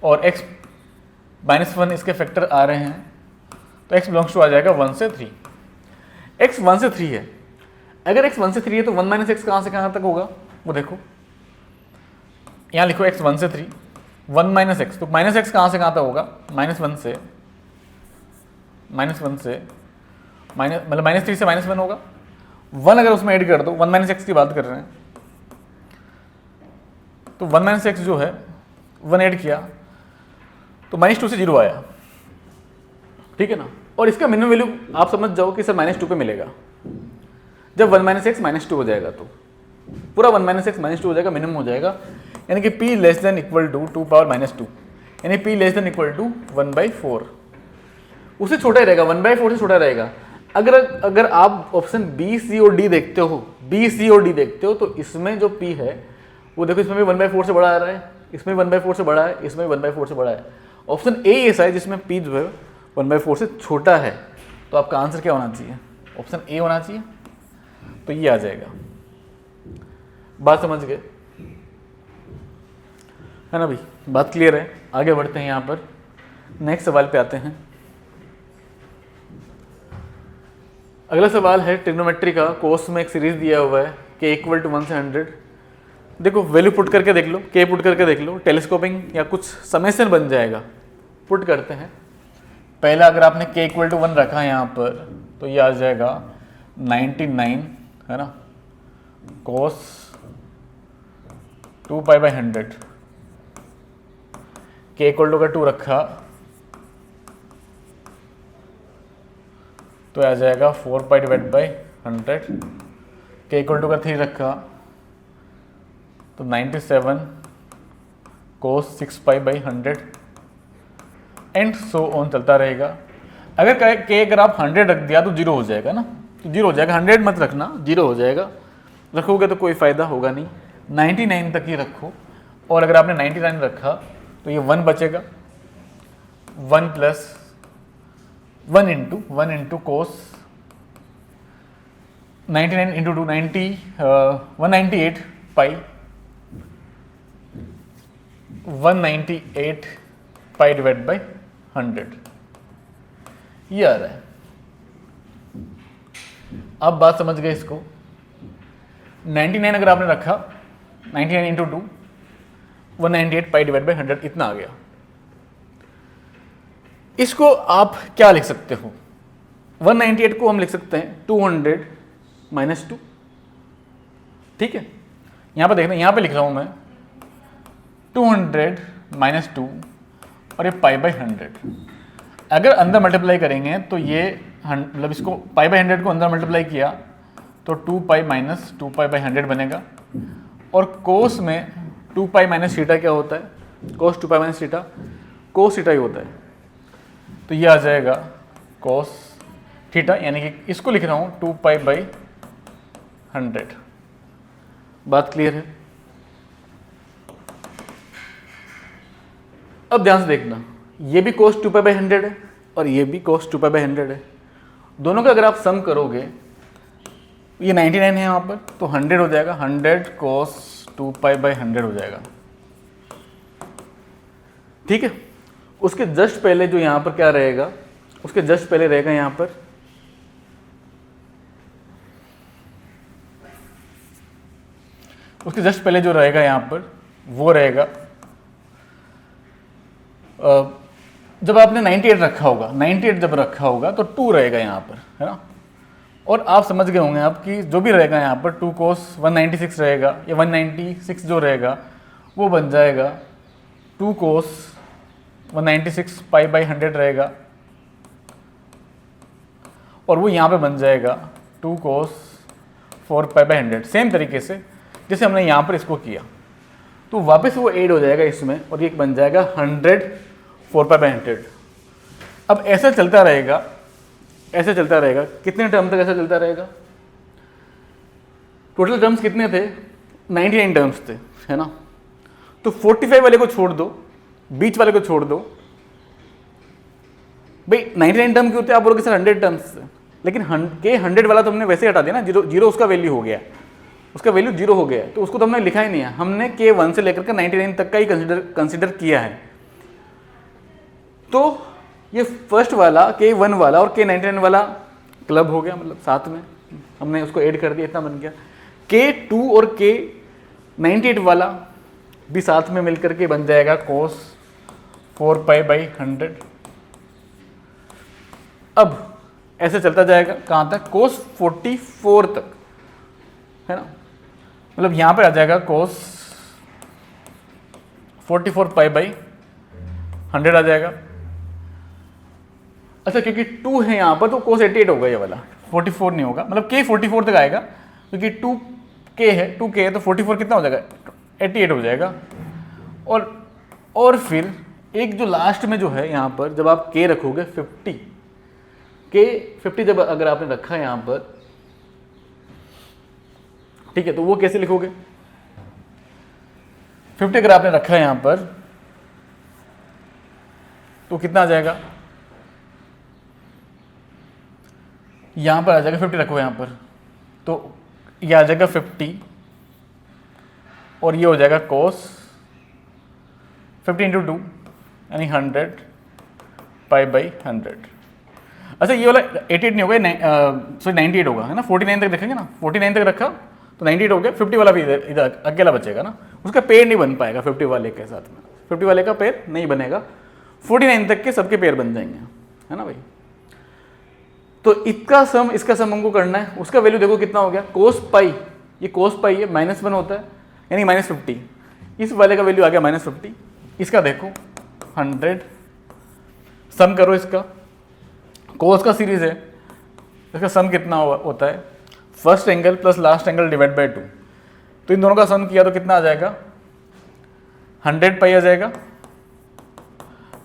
B: और x-1 इसके फैक्टर आ रहे हैं, तो x बिलोंग्स टू आ जाएगा 1 से 3। x 1 से 3 है, अगर x 1 से 3 है तो 1 - x कहाँ से कहाँ तक होगा वो देखो, यहाँ लिखो x 1 से 3, 1 - x, तो -x कहाँ से कहाँ तक होगा, -1 से मतलब -3 से -1 होगा, 1 अगर उसमें ऐड कर दो, 1 - x की बात कर रहे हैं, तो 1 - x जो है 1 ऐड किया तो -2 से 0 आया, ठीक है ना। और इसका मिनिमम वैल्यू आप समझ जाओ कि सर -2 पे मिलेगा। जब 1 - x -2 हो जाएगा तो पूरा 1 - x -2 हो जाएगा, मिनिमम हो जाएगा, यानी कि p less than equal to 2⁻-2, यानी p less than equal to 1/4, उससे छोटा ही रहेगा, 1/4 से छोटा रहेगा। अगर आप ऑप्शन बी सी और डी देखते हो, बी सी और डी देखते हो, तो इसमें जो p है वो देखो, इसमें भी 1/4 से बड़ा आ रहा है, इसमें 1/4 से बड़ा है, इसमें 1/4 से बड़ा है। ऑप्शन ए ऐसा है जिसमें p जो है 1/4 से छोटा है, तो आपका आंसर क्या होना चाहिए, ऑप्शन ए होना चाहिए, तो ये आ जाएगा। बात समझ गए, है ना भाई, बात क्लियर है। आगे बढ़ते हैं, यहाँ पर नेक्स्ट सवाल पे आते हैं। अगला सवाल है ट्रिग्नोमेट्री का, कोस में एक सीरीज दिया हुआ है k इक्वल टू 1 से 100। देखो वैल्यू पुट करके देख लो, k पुट करके देख लो, टेलीस्कोपिंग या कुछ समेशन बन जाएगा। पुट करते हैं, पहला अगर आपने k इक्वल टू 1 रखा है यहाँ पर, तो ये आ जाएगा 99, है ना, कोस 2π/100, k इक्वल टू का 2 रखा तो आ जाएगा 4π/100, k इक्वल टू का 3 रखा तो 97 कोस 6π/100 एंड सो ऑन चलता रहेगा। अगर अगर आप 100 रख दिया तो 0 हो जाएगा ना, तो 0 हो जाएगा, 100 मत रखना, 0 हो जाएगा। रखोगे तो कोई फ़ायदा होगा नहीं, 99 तक ही रखो। और अगर आपने 99 रखा तो ये 1 बचेगा, 1 + 1 into cos 99 into 2 198 pi 198 pi divide by 100 ये आ रहा है। अब बात समझ गए इसको। 99 अगर आपने रखा 99 इंटू 2 198 पाई डिवाइड बाई 100 इतना आ गया। इसको आप क्या लिख सकते हो? 198 को हम लिख सकते हैं 200 माइनस 2, ठीक है। यहां पर देखना, यहां पे लिख रहा हूं मैं 200 माइनस 2 और ये पाई बाई 100। अगर अंदर मल्टीप्लाई करेंगे तो ये मतलब इसको पाई बाई 100 को अंदर मल्टीप्लाई किया तो 2 पाई माइनस 2 पाई बाई 100 बनेगा। और कोस में 2 पाई माइनस थीटा क्या होता है? Cos 2 pi minus theta cos theta ही होता है। तो ये आ जाएगा कोस थीटा, यानी कि इसको लिख रहा हूं 2 पाई बाई 100। बात क्लियर है? अब ध्यान से देखना, ये भी कोस 2 पाई बाई 100 है और ये भी कोस 2 पाई बाई 100 है। दोनों का अगर आप सम करोगे, ये 99 है यहाँ पर, तो 100 हो जाएगा, 100 कोस 2 पाई बाई 100 हो जाएगा, ठीक है। उसके जस्ट पहले जो यहाँ पर क्या रहेगा, उसके जस्ट पहले रहेगा यहाँ पर उसके जस्ट पहले जो रहेगा यहाँ पर वो रहेगा जब आपने 98 रखा होगा, 98 जब रखा होगा तो 2 रहेगा यहाँ पर, है ना। और आप समझ गए होंगे आप कि जो भी रहेगा यहाँ पर 2 कोस 196 रहेगा, या 196 जो रहेगा वो बन जाएगा 2 कोस 196 पाई बाई 100 रहेगा, और वो यहाँ पे बन जाएगा 2 कोस 4 पाई बाई 100। सेम तरीके से जैसे हमने यहाँ पर इसको किया, तो वापस वो ऐड हो जाएगा इसमें और ये बन जाएगा 100 4 पाई बाई 100। अब ऐसा चलता रहेगा, ऐसे चलता रहेगा। कितने टर्म तक ऐसा चलता रहेगा? टोटल टर्म्स कितने थे? 99 टर्म्स थे, है ना। तो 45 वाले को छोड़ दो, बीच वाले को छोड़ दो। भाई 99 टर्म क्यों थे? आप बोलोगे सर 100 टर्म्स थे, लेकिन के 100 वाला तो हमने वैसे हटा दिया ना, जीरो उसका वैल्यू हो गया, उसका वैल्यू 0 हो गया, तो उसको तो हमने लिखा ही नहीं है। हमने के 1 से लेकर के 99 तक का ही कंसिडर किया है। तो ये फर्स्ट वाला के 1 वाला और के 99 वाला क्लब हो गया, मतलब साथ में हमने उसको ऐड कर दिया, इतना बन गया। के 2 और के 98 वाला भी साथ में मिलकर के बन जाएगा कोस 4 पाई बाई 100। अब ऐसे चलता जाएगा कहाँ तक? कोस 44 तक, है ना। मतलब यहाँ पे आ जाएगा कोस 44 पाई बाई 100 आ जाएगा। अच्छा, क्योंकि 2 है यहाँ पर तो कोस 88 होगा, ये वाला 44 नहीं होगा, मतलब के 44 तक आएगा, क्योंकि 2k है, 2k है तो 44 कितना हो जाएगा? 88 हो जाएगा। और फिर एक जो लास्ट में जो है यहाँ पर, जब आप k रखोगे 50 जब अगर आपने रखा है यहाँ पर, ठीक है, तो वो कैसे लिखोगे? 50 अगर आपने रखा है यहाँ पर तो कितना आ जाएगा? यहाँ पर आ जाएगा 50 रखो यहाँ पर, तो ये आ जाएगा 50 और ये हो जाएगा कोस 50 इंटू 2 यानी 100 पाई बाई 100। अच्छा, ये वाला 88 नहीं होगा, सॉरी 98 होगा, है ना। 49 तक देखेंगे ना, 49 तक रखा तो 98 हो गया। 50 वाला भी इधर अकेला बचेगा ना, उसका पेयर नहीं बन पाएगा 50 वाले के साथ में, 50 वाले का पेयर नहीं बनेगा। 49 तक के सबके पेयर बन जाएंगे, है ना भाई। तो इसका सम हमको करना है। उसका वैल्यू देखो कितना हो गया? कोस पाई, ये कोस पाई है, -1 होता है, यानी -50। इस वाले का वैल्यू आ गया -50। इसका देखो 100, सम करो इसका, कोस का सीरीज है, इसका सम कितना होता है? First angle plus last angle divide by 2। तो इन दोनों का सम किया तो कितना आ जाएगा? 100 पाई आ जाएगा,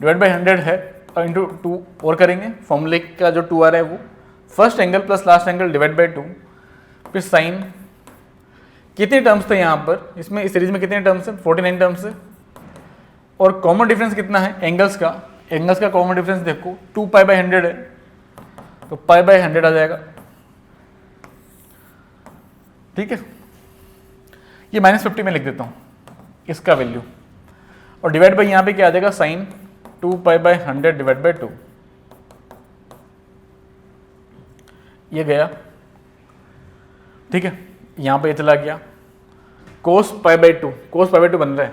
B: डिवाइड बाई 100 है और इंटू 2 और करेंगे, फॉर्मूले का जो 2 आ रहा है वो first angle plus last angle divide by 2, फिर साइन। कितने टर्म्स थे यहाँ पर? इसमें इस सीरीज में कितने टर्म्स हैं? 49 टर्म्स है। और कॉमन डिफरेंस कितना है? एंगल्स का कॉमन डिफरेंस देखो 2 पाई बाई 100 है, तो पाई बाई 100 आ जाएगा। ठीक है, ये -50 में लिख देता हूँ इसका वैल्यू, और डिवाइड बाई यहाँ पे क्या आ जाएगा साइन 2π/100 डिवाइड बाई 2, ये गया। ठीक है, यहाँ पे ये चला गया, cos π/2, cos π/2 बन रहा है,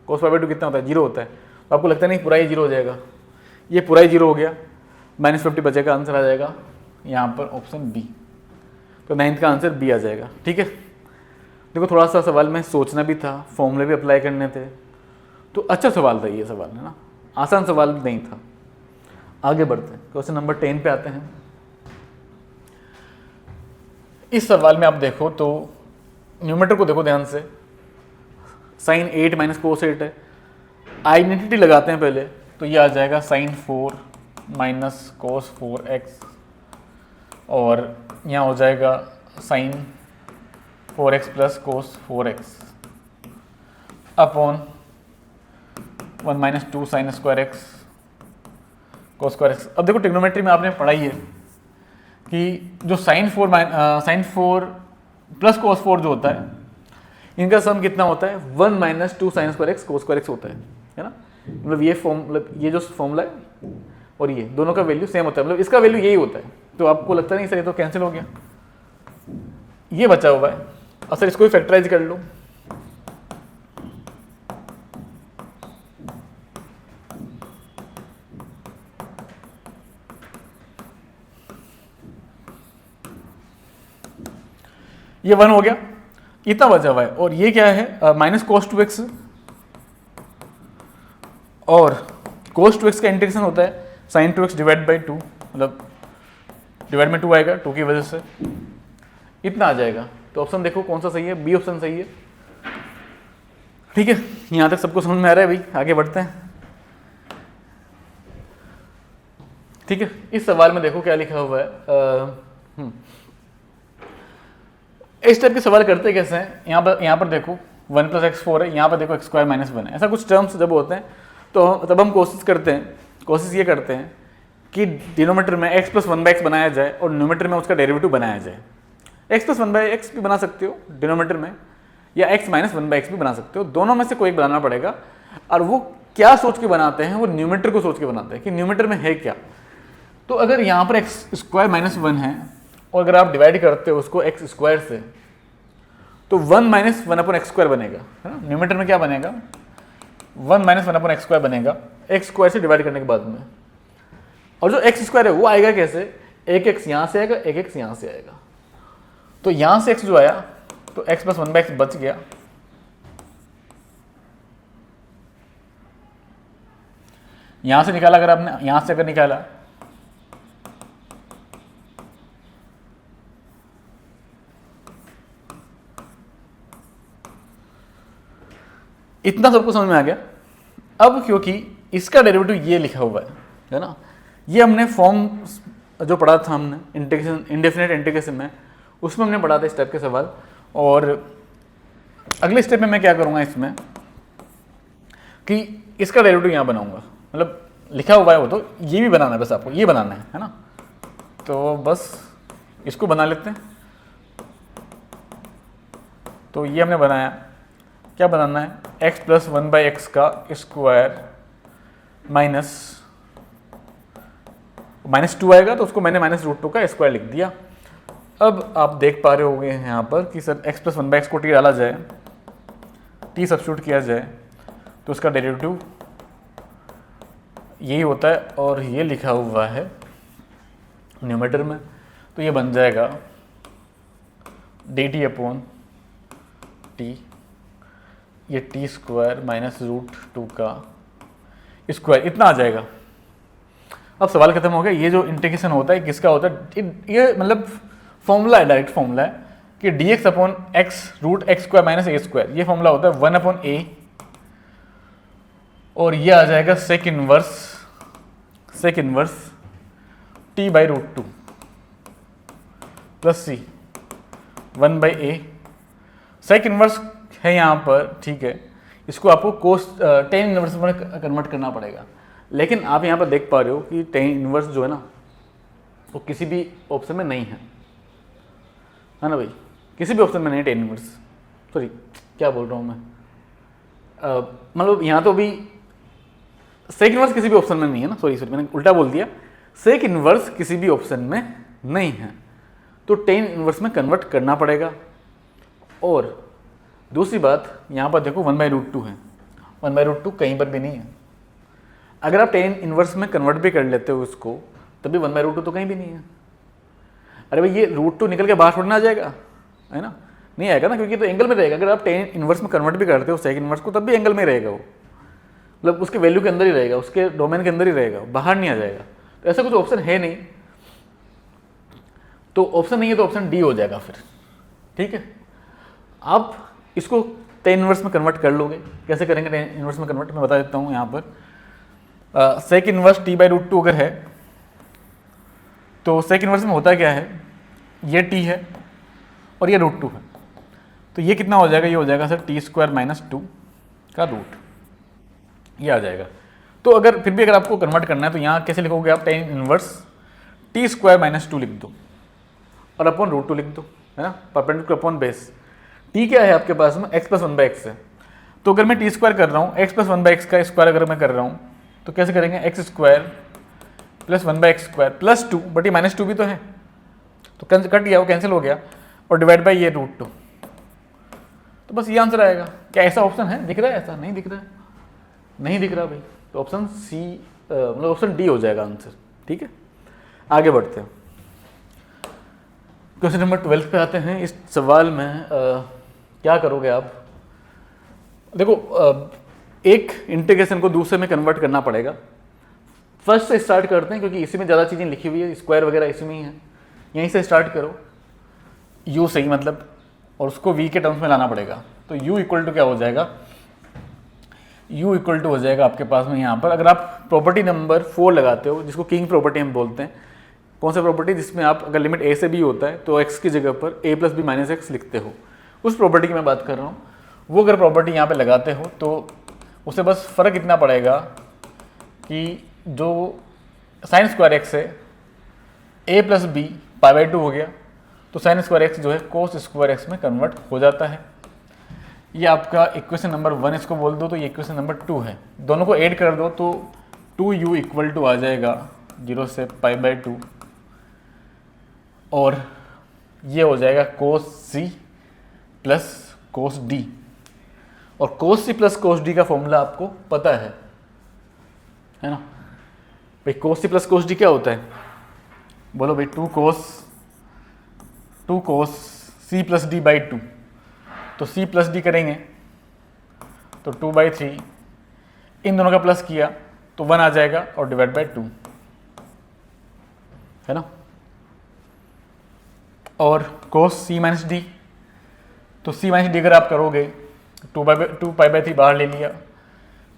B: cos π/2 कितना होता है 0 होता है, तो आपको लगता नहीं पूरा ही 0 हो जाएगा, ये पूरा ही 0 हो गया, -50 बचेगा, आंसर आ जाएगा यहाँ पर ऑप्शन बी, तो 9th का आंसर बी आ जाएगा। ठीक है, देखो थोड़ा सा सवाल में सोचना भी था, फॉर्मूले भी अप्लाई करने थे, तो अच्छा सवाल था ये सवाल, है ना, आसान सवाल नहीं था। आगे बढ़ते हैं, क्वेश्चन नंबर 10 पे आते हैं। इस सवाल में आप देखो तो न्यूमरेटर को देखो ध्यान से, साइन 8 माइनस कोस 8 है, आइडेंटिटी लगाते हैं पहले, तो ये आ जाएगा साइन 4 माइनस कोस 4x, और यहाँ हो जाएगा sine 4x plus cos 4x upon 1 minus 2 sine square x cos square x. अब देखो ट्रिग्नोमेट्री में आपने पढ़ाई है कि जो साइन 4 प्लस कोस 4 जो होता है, इनका सम कितना होता है 1 minus 2 sine square x cos square x होता है ना, मतलब ये मतलब ये जो फॉर्मूला है और ये दोनों का वैल्यू सेम होता है, मतलब इसका वैल्यू यही होता है, तो आपको लगता नहीं सर ये तो कैंसिल हो गया, ये बचा हुआ है। और सर इसको भी फैक्टराइज कर लो, ये 1 हो गया, इतना बचा हुआ है, और ये क्या है माइनस कोस 2x, और कोस 2x का इंटीग्रेशन होता है साइन 2x डिवाइड बाई 2, मतलब डिवाइड में 2 आएगा 2 की वजह से, इतना आ जाएगा। तो ऑप्शन देखो कौन सा सही है, बी ऑप्शन सही है। ठीक है, यहाँ तक सबको समझ में आ रहा है भाई, आगे बढ़ते हैं। ठीक है, इस सवाल में देखो क्या लिखा हुआ है, इस टाइप के सवाल करते कैसे हैं, यहाँ पर देखो 1 + x4 है, यहाँ पर देखो x² - 1 है, ऐसा कुछ टर्म्स जब होते हैं तो तब हम कोशिश ये करते हैं कि डिनोमीटर में x + 1/x बनाया जाए और न्यूमरेटर में उसका डेरिवेटिव बनाया जाए। x + 1/x भी बना सकते हो डिनोमीटर में, या x - 1/x भी बना सकते हो, दोनों में से कोई एक बनाना पड़ेगा। और वो क्या सोच के बनाते हैं, वो न्यूमरेटर को सोच के बनाते हैं कि न्यूमरेटर में है क्या। तो अगर यहाँ पर x² - 1 है, और अगर आप डिवाइड करते हो उसको x² से, तो 1 - 1/x² बनेगा, है ना, न्यूमरेटर में क्या बनेगा 1 - 1/x² बनेगा, x² से डिवाइड करने के बाद में। और जो x² है वो आएगा कैसे, एक x यहाँ से आएगा, एक x यहाँ से आएगा, तो यहाँ से x जो आया तो x + 1/x बच गया, यहाँ से निकाला, अगर आपने यहाँ से अगर निकाला इतना सबको समझ में आ गया। अब क्योंकि इसका डेरिवेटिव ये लिखा हुआ है ना, ये हमने फॉर्म जो पढ़ा था हमने इंटीग्रेशन, इंडेफिनेट इंटीग्रेशन में, उसमें हमने पढ़ा था इस टाइप के सवाल। और अगले स्टेप में मैं क्या करूँगा इसमें कि इसका डेरिवेटिव यहाँ बनाऊँगा, मतलब लिखा हुआ है वो, तो ये भी बनाना है, बस आपको ये बनाना है ना, तो बस इसको बना लेते हैं। तो ये हमने बनाया, क्या बनाना है x + 1/x का स्क्वायर -2 आएगा, तो उसको मैंने -√2 का स्क्वायर लिख दिया। अब आप देख पा रहे होंगे यहाँ पर कि सर x + 1/x को t डाला जाए, t सब्स्टिट्यूट किया जाए, तो उसका डेरिवेटिव यही होता है, और ये लिखा हुआ है न्यूमरेटर में, तो ये बन जाएगा dt/t, ये t² - √2 का स्क्वायर, इतना आ जाएगा। अब सवाल खत्म हो गया। ये जो इंटीग्रेशन होता है किसका होता है, ये मतलब फॉर्मूला है, डायरेक्ट फॉर्मूला है कि dx/x √x² - a², ये फॉर्मूला होता है 1/a, और ये आ जाएगा सेक इनवर्स t/√2 प्लस c 1/a, सेक इनवर्स है यहाँ पर, ठीक है, इसको आपको कोस टेन इनवर्स में कन्वर्ट करना पड़ेगा। लेकिन आप यहाँ पर देख पा रहे हो कि टेन इनवर्स जो है ना, वो किसी भी ऑप्शन में नहीं है ना भाई,
A: किसी भी ऑप्शन में नहीं टेन इनवर्स, सॉरी क्या बोल रहा हूँ मैं, मतलब यहाँ तो अभी सेक इनवर्स किसी भी ऑप्शन में नहीं है ना, सॉरी मैंने उल्टा बोल दिया, सेक इनवर्स किसी भी ऑप्शन में नहीं है, तो टेन इनवर्स में कन्वर्ट करना पड़ेगा। और दूसरी बात यहाँ पर देखो 1/√2 है, 1/√2 कहीं पर भी नहीं है। अगर आप टेन इनवर्स में कन्वर्ट भी कर लेते हो इसको, तभी 1/√2 तो कहीं भी नहीं है। अरे भाई ये √2 निकल के बाहर थोड़ी ना आ जाएगा, है ना, नहीं आएगा ना, क्योंकि तो एंगल में रहेगा। अगर आप टेन इनवर्स में कन्वर्ट भी करते हो सेक इनवर्स को, तब भी एंगल में रहेगा वो, मतलब उसके वैल्यू के अंदर ही रहेगा, उसके डोमेन के अंदर ही रहेगा, बाहर नहीं आ जाएगा। तो ऐसा कुछ ऑप्शन है नहीं, तो ऑप्शन नहीं है तो ऑप्शन डी हो जाएगा फिर। ठीक है, आप इसको टेन इनवर्स में कन्वर्ट कर लोगे। कैसे करेंगे टेन इनवर्स में कन्वर्ट, मैं बता देता हूँ यहाँ पर। सेक इनवर्स t/√2 अगर है तो सेक इनवर्स में होता क्या है, ये t है और ये √2 है, तो ये कितना हो जाएगा, ये हो जाएगा सर t² - 2 का रूट, ये आ जाएगा। तो अगर फिर भी अगर आपको कन्वर्ट करना है तो यहाँ कैसे लिखोगे आप, टेन इनवर्स t² - 2 लिख दो और अपॉन √2 लिख दो, है ना, परपेंडिकुलर अपॉन बेस। t क्या है आपके पास में, x + 1/x है, तो अगर मैं t² कर रहा हूँ, x + 1/x का स्क्वायर अगर मैं कर रहा हूँ तो कैसे करेंगे, x² + 1/x² + 2, बट ये -2 भी तो है, तो कट गया, वो कैंसिल हो गया, और डिवाइड बाई ये √2, तो बस ये आंसर आएगा। क्या ऐसा ऑप्शन है, दिख रहा है, ऐसा नहीं दिख रहा है, नहीं दिख रहा भाई, तो ऑप्शन सी मतलब ऑप्शन डी हो जाएगा आंसर। ठीक है, आगे बढ़ते हैं, क्वेश्चन नंबर 12 पे आते हैं। इस सवाल में क्या करोगे आप, देखो एक इंटीग्रेशन को दूसरे में कन्वर्ट करना पड़ेगा। फर्स्ट से स्टार्ट करते हैं क्योंकि इसी में ज़्यादा चीज़ें लिखी हुई है, स्क्वायर वगैरह इसी में ही है, यहीं से स्टार्ट करो, u सही मतलब, और उसको v के टर्म्स में लाना पड़ेगा। तो u इक्वल टू क्या हो जाएगा, u इक्वल टू हो जाएगा आपके पास में यहाँ पर, अगर आप प्रॉपर्टी नंबर 4 लगाते हो, जिसको किंग प्रॉपर्टी हम बोलते हैं, कौन सा प्रॉपर्टी, जिसमें आप अगर लिमिट a से b होता है तो x की जगह पर a + b - x लिखते हो, उस प्रॉपर्टी की मैं बात कर रहा हूँ। वो अगर प्रॉपर्टी यहाँ पे लगाते हो तो उससे बस फ़र्क इतना पड़ेगा कि जो sin² x है a + b π/2 हो गया, तो sin² x जो है cos² x में कन्वर्ट हो जाता है। ये आपका इक्वेशन नंबर 1 इसको बोल दो, तो ये इक्वेशन नंबर 2 है, दोनों को ऐड कर दो तो 2u इक्वल टू आ जाएगा 0 से π/2, और ये हो जाएगा cos c + cos d, और cos c + cos d का फॉर्मूला आपको पता है ना भाई। cos c + cos d क्या होता है, बोलो भाई, 2 cos c + d/2, तो c + d करेंगे तो 2/3, इन दोनों का प्लस किया तो 1 आ जाएगा, और डिवाइड बाय 2, है ना, और cos c - d, तो c - d अगर आप करोगे 2π/3 बाहर ले लिया,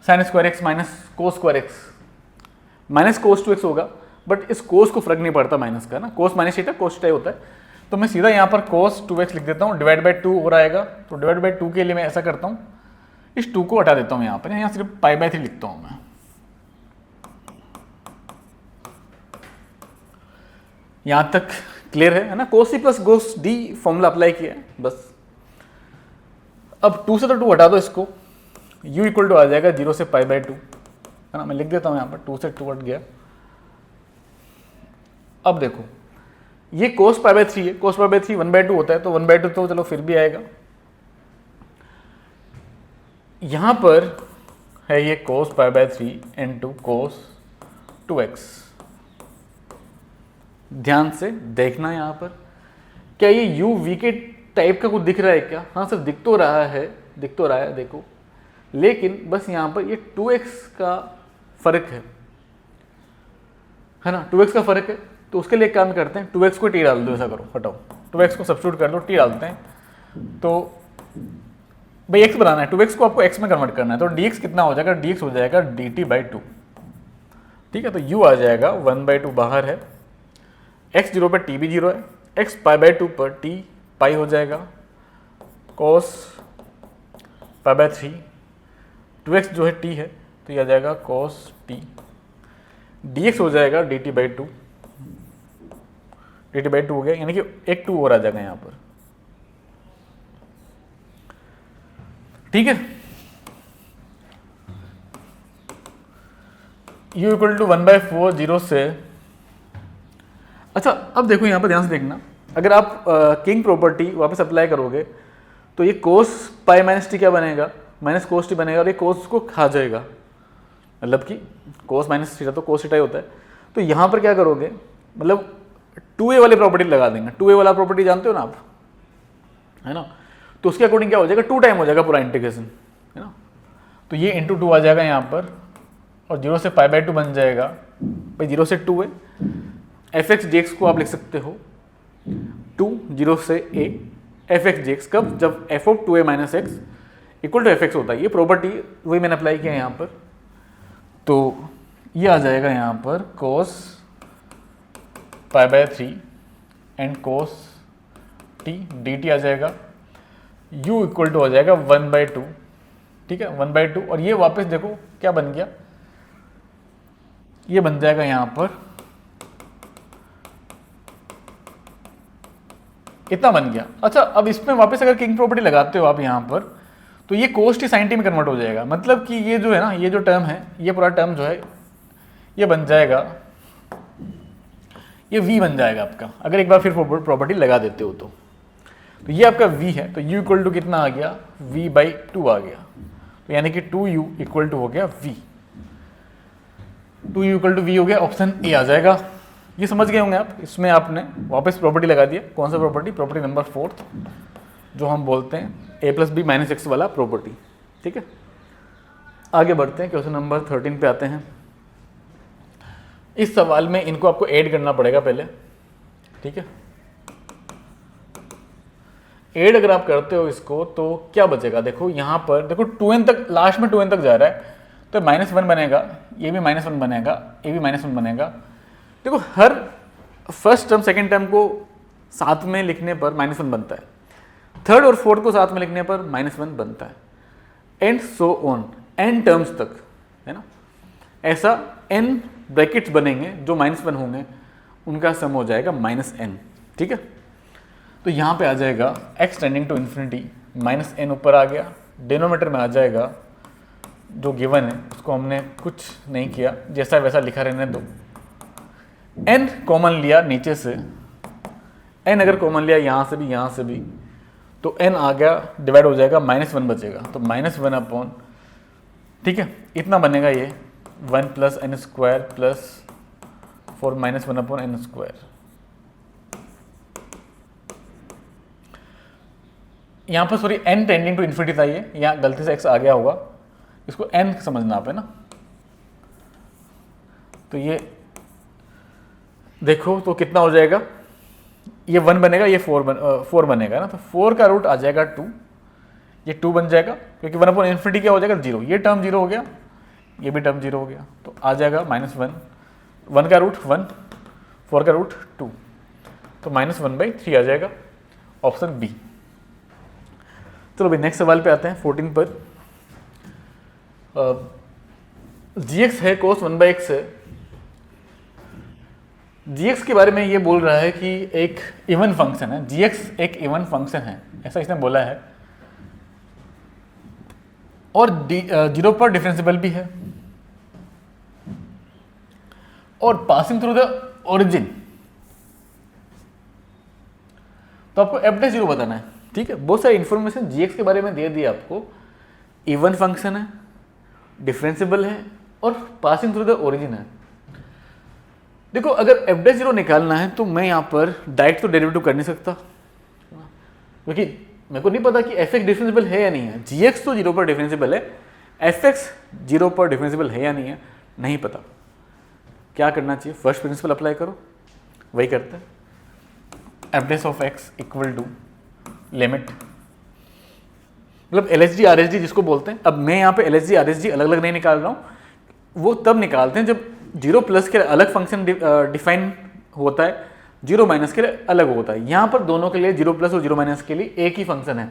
A: sin² x - cos² x -cos 2x होगा, बट इस cos को फर्क नहीं पड़ता माइनस का ना, cos - थीटा cos थीटा होता है, तो मैं सीधा यहाँ पर cos 2x लिख देता हूँ, डिवाइड बाय 2 और आएगा, तो डिवाइड बाय 2 के लिए मैं ऐसा करता हूँ, इस 2 को हटा देता हूँ यहाँ पर, यहाँ सिर्फ π/3 लिखता हूँ मैं। यहाँ तक क्लियर है ना, cos c + cos d formula apply किया है बस। अब 2 से तो 2 हटा दो इसको, u इक्वल टू आ जाएगा 0 से π/2, है ना, मैं लिख देता हूँ यहाँ पर 2 से 2 हट गया। अब देखो ये cos π/3 है, cos π/3 1/2 होता है, तो 1/2 तो चलो फिर भी आएगा। यहाँ पर है ये cos π/3 × cos 2x, ध्यान से देखना यहाँ पर, क्या ये u v के टाइप का कुछ दिख रहा है क्या, हाँ सर दिख तो रहा है देखो, लेकिन बस यहाँ पर ये 2x का फर्क है ना, 2x का फर्क है, तो उसके लिए काम करते हैं, 2x को t डाल दो, ऐसा करो, हटाओ 2x को सब्स्टिट्यूट कर दो, t डालते हैं, तो भाई x बनाना है, 2x को आपको x में कन्वर्ट करना है, तो dx कितना हो जाएगा, dx हो जाएगा dt/2, ठीक है, तो u आ जाएगा 1/2 बाहर है, x 0 पर t भी 0 है, x π/2 पर t पाई हो जाएगा, cos π/3, 2x जो है t है, तो ये आ जाएगा cos t, dx हो जाएगा dt/2 हो गया, यानी कि एक 2 और आ जाएगा यहाँ पर,
B: ठीक है, u इक्वल टू 1/4 0 से। अच्छा अब देखो यहाँ पर ध्यान से देखना, अगर आप किंग प्रॉपर्टी वापस अप्लाई करोगे तो ये कोस पाई माइनस टी क्या बनेगा, माइनस कोस टी बनेगा, और ये कोस को खा जाएगा, मतलब कि कोस माइनस थीटा तो कोस थीटा ही होता है। तो यहाँ पर क्या करोगे, मतलब 2a वाली प्रॉपर्टी लगा देंगे। 2a वाला प्रॉपर्टी जानते हो ना आप, है ना, तो उसके अकॉर्डिंग क्या हो जाएगा, 2 टाइम हो जाएगा पूरा इंटीग्रेशन, है ना। तो ये इंटू 2 आ जाएगा यहाँ पर, और 0 से π/2 बन जाएगा, भाई 0 से 2 है। fx dx को आप लिख सकते हो 2 0 से a fx dx, कब, जब f of 2a minus x equal to fx होता है। ये प्रॉपर्टी वही मैंने अप्लाई किया है यहाँ पर, तो ये आ जाएगा यहाँ पर cos π/3 and cos t dt आ जाएगा, u इक्वल टू हो जाएगा 1/2, ठीक है 1/2, और ये वापस देखो क्या बन गया, ये बन जाएगा यहाँ पर इतना बन गया। अच्छा अब इसमें वापस अगर किंग प्रॉपर्टी लगाते हो आप यहाँ पर, तो ये कोस टी साइन टी में कन्वर्ट हो जाएगा, मतलब कि ये जो है ना, ये जो टर्म है, ये पूरा टर्म जो है ये बन जाएगा, ये v बन जाएगा आपका, अगर एक बार फिर प्रॉपर्टी लगा देते हो तो ये आपका v है। तो u इक्वल टू कितना आ गया, v/2 आ गया, तो यानी कि 2u इक्वल टू हो गया v, 2u equal to v हो गया, ऑप्शन ए आ जाएगा। ये समझ गए होंगे आप, इसमें आपने वापस प्रॉपर्टी लगा दिया, कौन सा प्रॉपर्टी, प्रॉपर्टी नंबर 4 जो हम बोलते हैं a + b - x वाला प्रॉपर्टी, ठीक है। आगे बढ़ते हैं, क्वेश्चन नंबर 13 पे आते हैं। इस सवाल में इनको आपको ऐड करना पड़ेगा पहले, ठीक है। ऐड अगर आप करते हो इसको तो क्या बचेगा, देखो यहाँ पर देखो 2n तक, लास्ट में 2n तक जा रहा है, तो -1 बनेगा, ये भी -1 बनेगा, ये भी -1 बनेगा। देखो हर फर्स्ट टर्म सेकेंड टर्म को साथ में लिखने पर -1 बनता है, थर्ड और फोर्थ को साथ में लिखने पर -1 बनता है, and so on, n terms तक, है ना। ऐसा n ब्रैकेट्स बनेंगे जो -1 होंगे, उनका सम हो जाएगा -n, ठीक है। तो यहाँ पे आ जाएगा x tending to infinity, -n ऊपर आ गया, डिनोमिनेटर में आ जाएगा जो गिवन है, उसको हमने कुछ नहीं किया, जैसा वैसा लिखा रहने दो। n कॉमन लिया नीचे से, n अगर कॉमन लिया यहाँ से भी यहाँ से भी, तो n आ गया, डिवाइड हो जाएगा, -1 बचेगा, तो -1 अपॉन, ठीक है, इतना बनेगा ये 1 + n² प्लस 4 -1 अपॉन n²। यहाँ पर sorry n tending to infinity था, ये यहाँ गलती से x आ गया होगा, इसको n समझना आप, है ना। तो ये देखो तो कितना हो जाएगा, ये 1 बनेगा, ये 4 बनेगा ना, तो 4 का रूट आ जाएगा 2, ये 2 बन जाएगा, क्योंकि 1 अपॉन इन्फिनिटी क्या हो जाएगा 0, ये टर्म 0 हो गया, ये भी टर्म 0 हो गया, तो आ जाएगा -1, 1 का रूट 1, 4 का रूट 2, तो -1/3 आ जाएगा, ऑप्शन बी। चलो भाई नेक्स्ट सवाल पे आते हैं 14 पर। gx है cos 1/x है, gx के बारे में ये बोल रहा है कि एक इवन फंक्शन है, gx एक इवन फंक्शन है, ऐसा इसने बोला है, और 0 पर डिफरेंशिएबल भी है, और पासिंग थ्रू द ओरिजिन। तो आपको f'0 बताना है, ठीक है। बहुत सारी इंफॉर्मेशन gx के बारे में दे दी आपको, इवन फंक्शन है, डिफरेंशिएबल है, और पासिंग थ्रू द ओरिजिन है। देखो अगर f'0 निकालना है तो मैं यहाँ पर डायरेक्ट तो डेरिवेटिव कर नहीं सकता, क्योंकि मेरे को नहीं पता कि f(x) डिफरेंशिएबल है या नहीं है। gx तो 0 पर डिफरेंशिएबल है, f(x) 0 पर डिफरेंशिएबल है या नहीं है, नहीं पता। क्या करना चाहिए, फर्स्ट प्रिंसिपल अप्लाई करो, वही करते हैं। f'(x) इक्वल टू लिमिट, मतलब LHD RHD जिसको बोलते हैं। अब मैं यहाँ पे LHD RHD अलग अलग नहीं निकाल रहा हूँ, वो तब निकालते हैं जब 0+ के लिए अलग फंक्शन डिफाइन होता है, 0- के लिए अलग होता है। यहाँ पर दोनों के लिए 0+ और 0- के लिए एक ही फंक्शन है,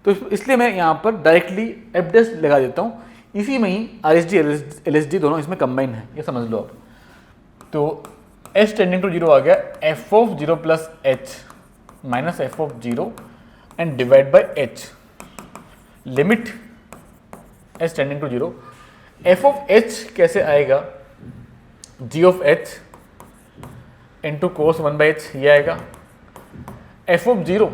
B: तो इसलिए मैं यहाँ पर डायरेक्टली f' लगा देता हूँ, इसी में ही RHD LHD दोनों इसमें कंबाइन है, ये समझ लो आप। तो h टेंडिंग टू 0 आ गया, f(0 + h - f(0) and divide by h, limit h tending to 0, f of h कैसे आएगा, g of h into cos 1/h ये आएगा, f ऑफ 0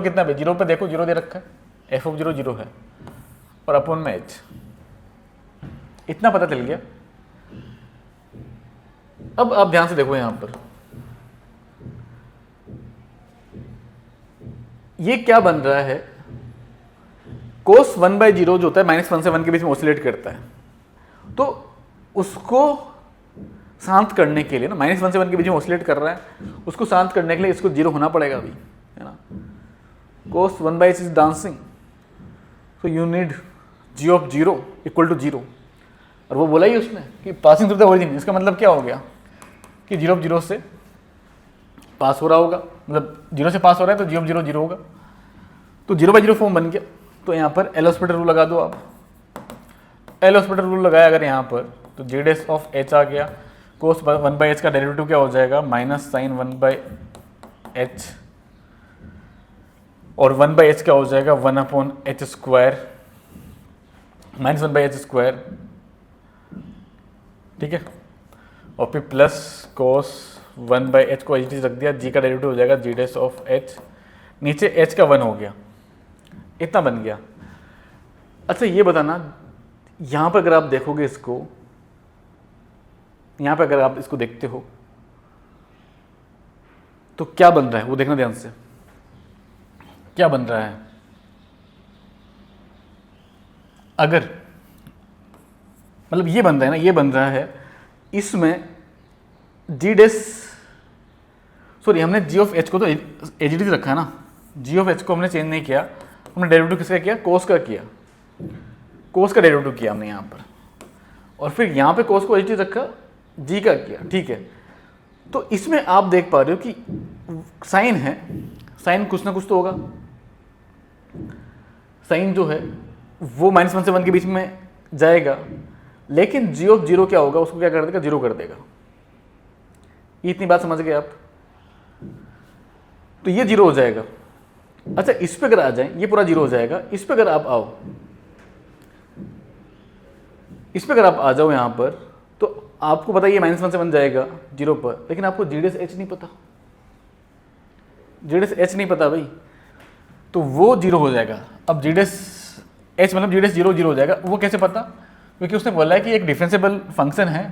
B: कितना है, 0 पे देखो 0 दे रखा है, f ऑफ 0 0 है और अपॉन में h, इतना पता चल गया। अब आप ध्यान से देखो यहां पर ये क्या बन रहा है, कोस 1/0 जो होता है -1 से 1 के बीच में ऑसिलेट करता है, तो उसको शांत करने के लिए ना, -1 से 1 के बीच में ऑसिलेट कर रहा है, उसको शांत करने के लिए इसको 0 होना पड़ेगा अभी, है ना। Cos 1/h is dancing, so you need g of 0 equal to 0, और वो बोला ही उसने कि पासिंग थ्रू द ओरिजिन, इसका मतलब क्या हो गया कि 0 ऑफ 0 से पास हो रहा होगा, मतलब 0 से पास हो रहा है तो g ऑफ 0 0 होगा, तो 0/0 फॉर्म बन गया। तो यहाँ पर एल हॉस्पिटल रूल लगा दो आप, एल हॉस्पिटल रूल लगाया अगर यहाँ पर, तो g डैश ऑफ h आ गया, कोस 1/h का डेरिवेटिव क्या हो जाएगा, माइनस साइन 1/h, और 1/h क्या हो जाएगा 1/h square, minus 1/h square, ठीक है, और फिर प्लस कोस 1/h को h रख दिया, g का डेरिवेटिव हो जाएगा g डैश ऑफ h, नीचे h का 1 हो गया, इतना बन गया। अच्छा ये बताना, यहाँ पर अगर आप देखोगे इसको, यहाँ पर अगर आप इसको देखते हो तो क्या बन रहा है वो देखना ध्यान से, क्या बन रहा है, अगर मतलब ये बन रहा है ना, ये बन रहा है, इसमें g डैश, सॉरी हमने g ऑफ h को तो एज इट इज रखा है ना, g ऑफ h को हमने चेंज नहीं किया, हमने डेरिवेटिव किसका किया, कोस का किया, कोस का डेरिवेटिव किया हमने यहाँ पर, और फिर यहाँ पे कोस को एज इट इज रखा, g का किया, ठीक है। तो इसमें आप देख पा रहे हो कि साइन है, साइन कुछ ना कुछ तो होगा, साइन जो है वो -1 से 1 के बीच में जाएगा, लेकिन g ऑफ 0 क्या होगा, उसको क्या कर देगा, 0 कर देगा। ये इतनी बात समझ गए आप, तो ये 0 हो जाएगा। अच्छा इस पे अगर आ जाए, ये पूरा 0 हो जाएगा, इस पे अगर आप आओ, इस पे अगर आप आ जाओ यहाँ पर, तो आपको पता है ये -1 से 1 जाएगा 0 पर, लेकिन आपको g डैश h नहीं पता, g डैश h नहीं पता भाई, तो वो 0 हो जाएगा। अब g डैश h मतलब g डैश 0 0 हो जाएगा, वो कैसे पता, क्योंकि उसने बोला है कि एक डिफरेंशिएबल फंक्शन है,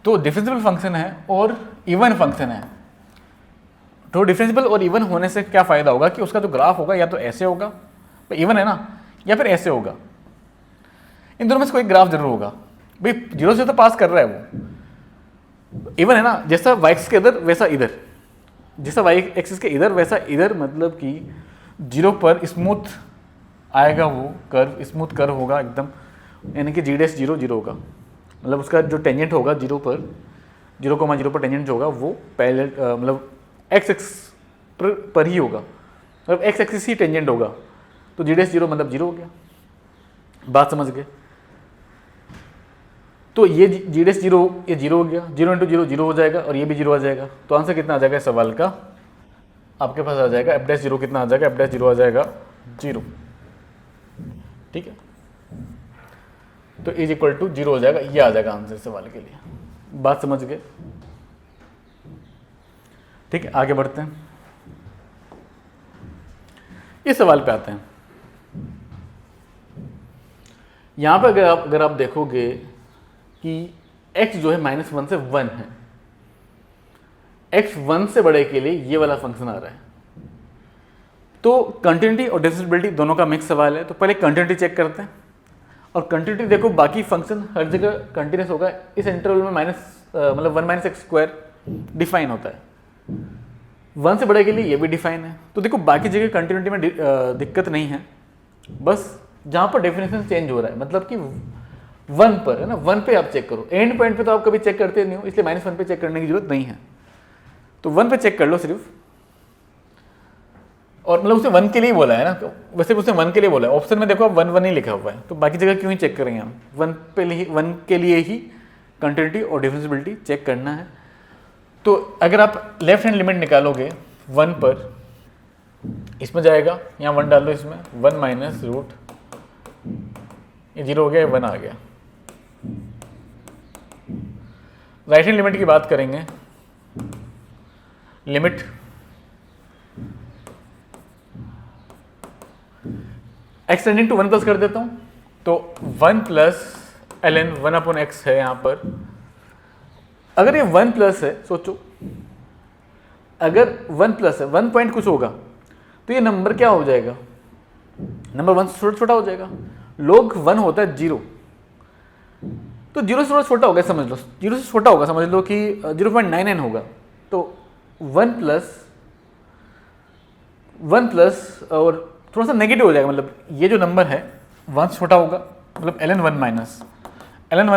B: तो डिफरेंशिएबल फंक्शन है और इवन फंक्शन है, तो डिफरेंशिएबल और इवन होने से क्या फ़ायदा होगा कि उसका जो ग्राफ होगा या तो ऐसे होगा, तो इवन है ना, या फिर ऐसे होगा, इन दोनों में से कोई ग्राफ जरूर होगा भाई, 0 से तो पास कर रहा है वो, इवन है ना, जैसा y एक्सिस के इधर वैसा इधर, जैसा y एक्सिस के इधर वैसा इधर, मतलब कि 0 पर स्मूथ आएगा, वो कर्व स्मूथ कर्व होगा एकदम, यानी कि g डैश 0 0 होगा, मतलब उसका जो टेंजेंट होगा 0 पर 0,0 पर टेंजेंट जो होगा वो पहले मतलब x एक्सिस पर ही होगा, मतलब x एक्सिस ही टेंजेंट होगा, तो g डैश 0 मतलब 0 हो गया, बात समझ गए। तो ये g डैश 0 ये 0 हो गया, 0 इंटू 0 0 हो जाएगा, और ये भी 0 आ जाएगा, तो आंसर कितना आ जाएगा इस सवाल का, आपके पास आ जाएगा f डैश 0 कितना आ जाएगा, f डैश 0 आ जाएगा 0, ठीक है, तो इज इक्वल टू 0 हो जाएगा, ये आ जाएगा आंसर सवाल के लिए, बात समझ गए। ठीक है आगे बढ़ते हैं, इस सवाल पे आते हैं। यहां पर अगर आप देखोगे कि x जो है -1 से 1 है, x 1 से बड़े के लिए ये वाला फंक्शन आ रहा है, तो कंटिन्यूटी और डिफरेंशिएबिलिटी दोनों का मिक्स सवाल है, तो पहले कंटिन्यूटी चेक करते हैं। और कंटिन्यूटी देखो, बाकी फंक्शन हर जगह कंटिन्यूस होगा, इस इंटरवल में मतलब 1 - x स्क्वायर डिफाइन होता है, 1 से बड़े के लिए ये भी डिफाइन है, तो देखो बाकी जगह कंटिन्यूटी में दिक्कत नहीं है, बस जहाँ पर डेफिनेशन चेंज हो रहा है, मतलब कि 1 पर है ना, 1 पे आप चेक करो, एंड पॉइंट पे तो आप कभी चेक करते नहीं हो, इसलिए -1 पे चेक करने की जरूरत नहीं है, तो 1 पे चेक कर लो सिर्फ, और मतलब उसने 1 के लिए बोला है ना, तो वैसे उसने 1 के लिए बोला है, ऑप्शन में देखो अब 1 1 ही लिखा हुआ है, तो बाकी जगह क्यों ही चेक करेंगे हम, 1 के लिए ही कंटिन्यूटी और डिफरेंशिएबिलिटी चेक करना है। तो अगर आप लेफ्ट हैंड लिमिट निकालोगे 1 पर, इसमें जाएगा, यहाँ 1 डाल दो, इसमें 1 - ये 0 हो गया, ये 1 आ गया। राइट हैंड लिमिट की बात करेंगे, limit x tending to 1 plus कर देता हूँ, तो 1 प्लस ln 1 अपॉन x है यहाँ पर। अगर ये 1 प्लस है, सोचो अगर 1 प्लस है, 1 पॉइंट कुछ होगा तो ये नंबर क्या हो जाएगा, नंबर 1 से छोटा हो जाएगा। log 1 होता है 0, तो 0 से थोड़ा छोटा होगा समझ लो, 0 से छोटा होगा समझ लो कि 0.99 होगा। तो 1 प्लस और थोड़ा सा नेगेटिव हो जाएगा, मतलब ये जो नंबर है 1 से छोटा होगा, मतलब ln 1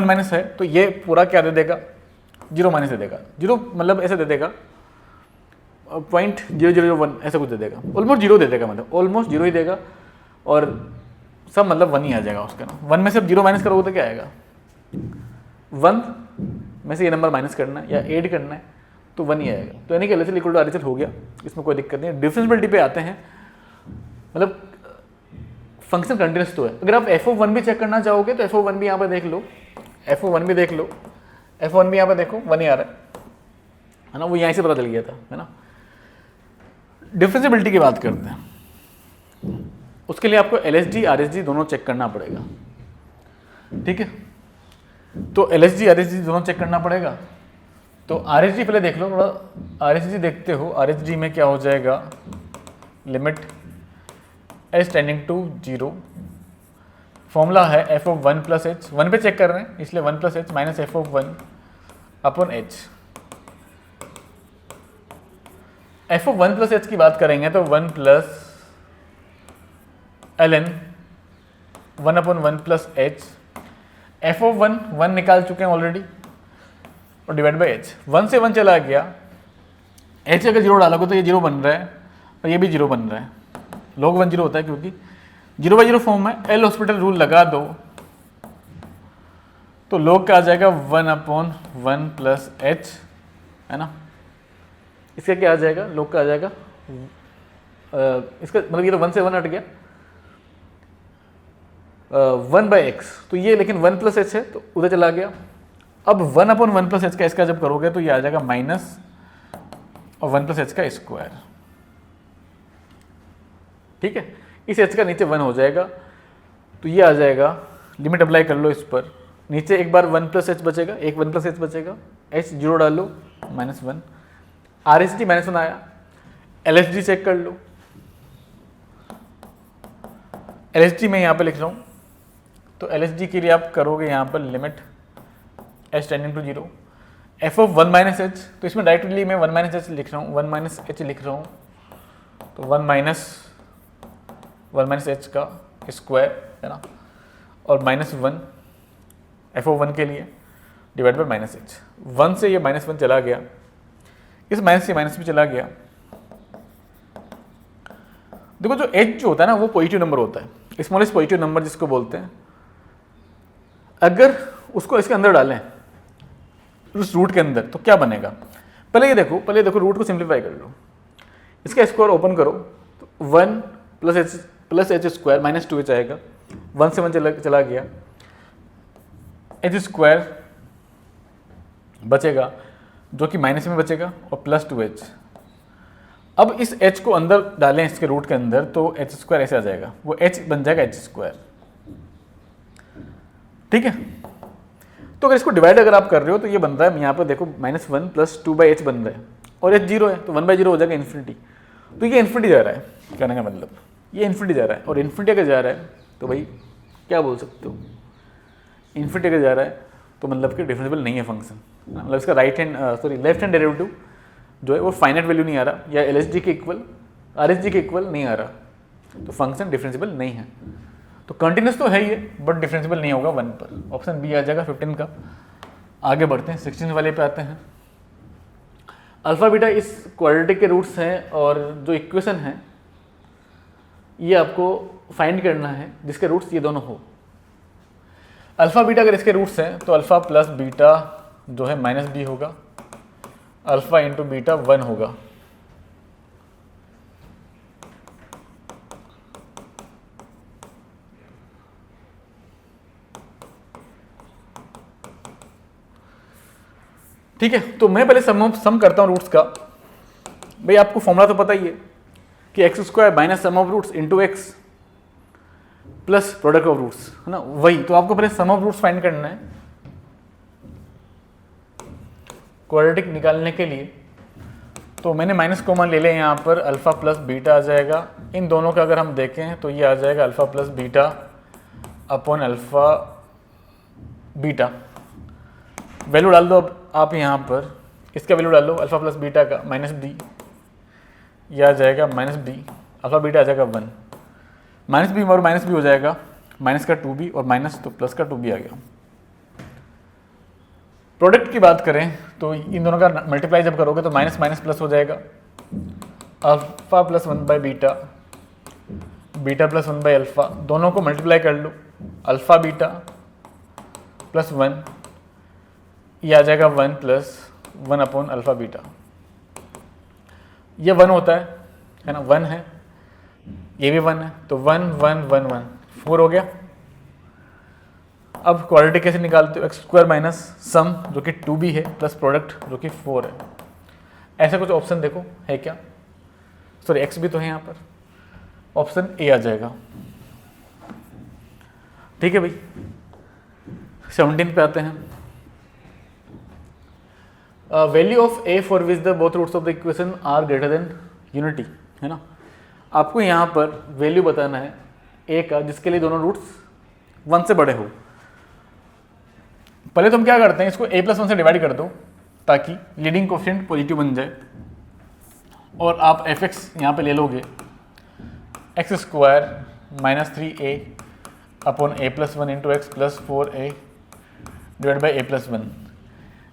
B: माइनस है, तो ये पूरा क्या दे देगा, 0 माइनस दे देगा। 0 मतलब ऐसे दे देगा 0.001 ऐसा कुछ दे देगा, ऑलमोस्ट 0 दे देगा, मतलब ऑलमोस्ट 0 ही देगा, और सब मतलब 1 ही आ जाएगा उसका ना। 1 में से अब 0 माइनस करोगे तो क्या आएगा, 1 में से ये नंबर माइनस करना है या ऐड करना है तो 1 ही आएगा। तो यानी कि LHL इक्वल टू RHL हो गया, इसमें कोई दिक्कत नहीं है। डिफरेंशिएबिलिटी पे आते हैं, मतलब फंक्शन कंटिन्यूस तो है। अगर आप f(1) भी चेक करना चाहोगे तो f(1) भी यहाँ पर देख लो, f(1) भी देख लो, f(1) भी यहाँ पर देखो 1 ही आ रहा है ना, वो यहाँ से पता चल गया था, है ना। डिफरेंशिएबिलिटी की बात करते हैं, उसके लिए आपको LHD RHD दोनों चेक करना पड़ेगा, ठीक है। तो LHD RHD दोनों चेक करना पड़ेगा। तो RHD पहले देख लो, थोड़ा RHD देखते हो। RHD में क्या हो जाएगा, limit h tending to 0, formula है f(1 प्लस h), 1 पे चेक कर रहे हैं इसलिए 1 plus h minus f(1) upon h। f(1 plus h) की बात करेंगे तो 1 plus ln 1 upon 1 plus h, f(1) 1 निकाल चुके हैं ऑलरेडी, और डिवाइड बाई h। 1 से 1 चला गया, h अगर 0 डालोगे तो ये 0 बन रहा है और ये भी 0 बन रहा है। log 1 0 होता है क्योंकि 0/0 फॉर्म में एल हॉस्पिटल रूल लगा दो तो log का आ जाएगा 1 अपॉन 1 प्लस h, है ना। इसका क्या आ जाएगा, log का आ जाएगा इसका मतलब ये तो 1 से 1 हट गया, 1/x, तो ये लेकिन 1 प्लस h है तो उधर चला गया। अब 1 अपॉन 1 प्लस h का इसका जब करोगे तो ये आ जाएगा माइनस और 1 प्लस h का स्क्वायर, ठीक है। इस h का नीचे 1 हो जाएगा तो ये आ जाएगा, लिमिट अप्लाई कर लो इस पर, नीचे एक बार 1 प्लस h बचेगा, एक 1 प्लस h बचेगा, h 0 डालो -1, RHD -1 आया। LHD चेक कर लो, LHD मैं यहाँ पे लिख रहा हूँ, तो LHD के लिए आप करोगे यहाँ पर limit h tending to 0, f(1 minus h), तो इसमें डायरेक्टली मैं 1 माइनस h लिख रहा हूँ, 1 माइनस h लिख रहा हूँ, तो 1 माइनस h का स्क्वायर, है ना, और -1 f(1) के लिए डिवाइड बाई -h। 1 से ये -1 चला गया, इस माइनस से माइनस भी चला गया। देखो जो h जो होता है ना वो पॉजिटिव नंबर होता है, स्मॉलेस्ट पॉजिटिव नंबर जिसको बोलते हैं। अगर उसको इसके अंदर डालें उस रूट के अंदर तो क्या बनेगा, पहले ये देखो, रूट को सिंप्लीफाई कर लो, इसका स्क्वायर ओपन करो तो 1 प्लस h स्क्वायर -2h आएगा, 1 से 1 चला गया, h स्क्वायर बचेगा जो कि माइनस में बचेगा और +2h। अब इस h को अंदर डालें इसके रूट के अंदर तो h स्क्वायर ऐसे आ जाएगा, वो h बन जाएगा h स्क्वायर, ठीक है। तो अगर इसको डिवाइड अगर आप कर रहे हो तो ये बन रहा है, यहाँ पर देखो -1 + 2/h बन रहा है और h 0 है तो 1/0 हो जाएगा इन्फिनिटी। तो ये इन्फिनिटी जा रहा है, कहने का मतलब ये इन्फिनिटी जा रहा है, और इन्फिनिटी अगर जा रहा है तो भाई क्या बोल सकते हो, इन्फिनिटी अगर जा रहा है तो मतलब कि डिफरेंशिएबल नहीं है फंक्शन, मतलब इसका लेफ्ट हैंड डेरिवेटिव जो है वो फाइनाइट वैल्यू नहीं आ रहा, या LHD के इक्वल RHD के इक्वल नहीं आ रहा, तो फंक्शन डिफरेंशिएबल नहीं है। तो कंटिन्यूस तो है ये बट डिफरेंशिएबल नहीं होगा 1 पर, ऑप्शन बी आ जाएगा 15 का। आगे बढ़ते हैं 16 वाले पे आते हैं। अल्फा बीटा इस क्वाड्रेटिक के रूट्स हैं और जो इक्वेशन है ये आपको फाइंड करना है जिसके रूट्स ये दोनों हो। अल्फा बीटा अगर इसके रूट्स हैं तो अल्फा प्लस बीटा जो है -b होगा, अल्फा इंटू बीटा 1 होगा। ठीक है, तो मैं पहले सम करता हूँ रूट्स का। भाई आपको फॉर्मूला तो पता ही है कि x square minus sum of roots into x plus product of roots, है ना, वही। तो आपको पहले सम ऑफ रूट्स फाइंड करना है क्वाड्रेटिक निकालने के लिए। तो मैंने माइनस कॉमन ले लिया यहाँ पर, अल्फा प्लस बीटा आ जाएगा। इन दोनों का अगर हम देखें तो ये आ जाएगा alpha plus beta upon alpha beta. Value डाल दो अब आप यहाँ पर, इसका वैल्यू डाल दो अल्फा प्लस बीटा का माइनस बी, यह आ जाएगा माइनस बी, अल्फा बीटा आ जाएगा 1, माइनस बी और माइनस बी हो जाएगा माइनस का 2b और माइनस तो प्लस का 2b आ गया। प्रोडक्ट की बात करें तो इन दोनों का मल्टीप्लाई जब करोगे तो माइनस माइनस प्लस हो जाएगा, alpha plus 1 by beta, beta plus 1 by alpha, दोनों को मल्टीप्लाई कर लो, अल्फा बीटा प्लस 1, ये आ जाएगा 1 प्लस 1 अपॉन अल्फा बीटा। ये 1 होता है ना, 1 है, ये भी 1 है, तो 1 1 1 1 4 हो गया। अब क्वाड्रेटिक कैसे निकालते हो, एक्स स्क्वायर माइनस सम जो कि 2b है प्लस प्रोडक्ट जो कि 4 है। ऐसा कुछ ऑप्शन देखो है क्या, सॉरी एक्स भी तो है यहाँ पर, ऑप्शन ए आ जाएगा। ठीक है भाई, 17 पे आते हैं। Value of a for which the both roots of the equation are greater than unity, है ना। आपको यहाँ पर वैल्यू बताना है ए का जिसके लिए दोनों रूट्स 1 से बड़े हो। पहले तो हम क्या करते हैं, इसको a प्लस 1 से डिवाइड कर दो ताकि लीडिंग कोफिशिएंट पॉजिटिव बन जाए, और आप एफ एक्स यहाँ पर ले लोगे x square minus 3a upon a plus 1 into x plus 4a divide by a plus 1।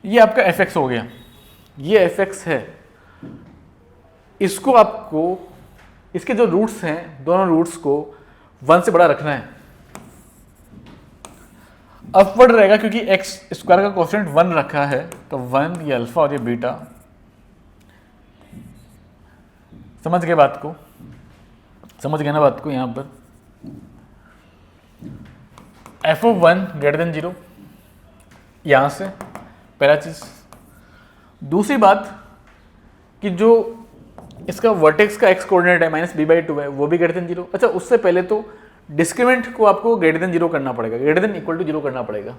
B: ये आपका एफ एक्स हो गया, ये एफ एक्स है। इसको आपको, इसके जो रूट्स हैं दोनों रूट्स को 1 से बड़ा रखना है। अपवर्ड रहेगा क्योंकि एक्स स्क्वायर का कोफिशिएंट 1 रखा है, तो 1 ये अल्फा और ये बीटा। समझ गए बात को, समझ गए ना बात को। यहां पर एफ ऑफ 1 ग्रेटर देन 0, यहां से पहला चीज। दूसरी बात कि जो इसका वर्टेक्स का एक्स कोऑर्डिनेट है माइनस बी बाई 2 है, वो भी ग्रेटर देन 0। अच्छा, उससे पहले तो डिस्क्रिमिनेंट को आपको ग्रेटर देन 0 करना पड़ेगा, ग्रेटर देन इक्वल टू 0 करना पड़ेगा।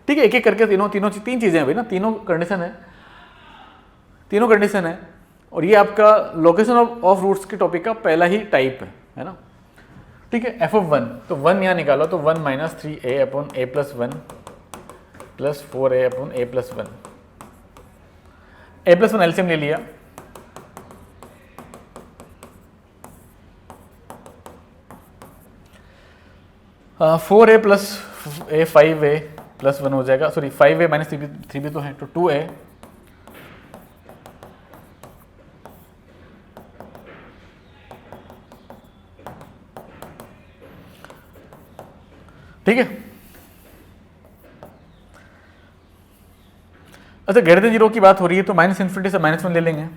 B: ठीक है, एक एक करके तीन चीजें हैं भाई ना, तीनों कंडीशन है। और ये आपका लोकेशन ऑफ रूट्स के टॉपिक का पहला ही टाइप है ना। ठीक है, एफ ऑफ 1, तो 1 यहाँ निकालो, तो 1 minus 3a upon a plus 1 plus 4a upon a plus 1। a plus 1 LCM ले लिया, फोर ए प्लस ए 5a प्लस 1 हो जाएगा, सॉरी 5a माइनस 3b तो है, तो 2a ठीक है। अच्छा, ग्रेटर देन 0 की बात हो रही है तो माइनस इन्फिनिटी से -1 ले लेंगे।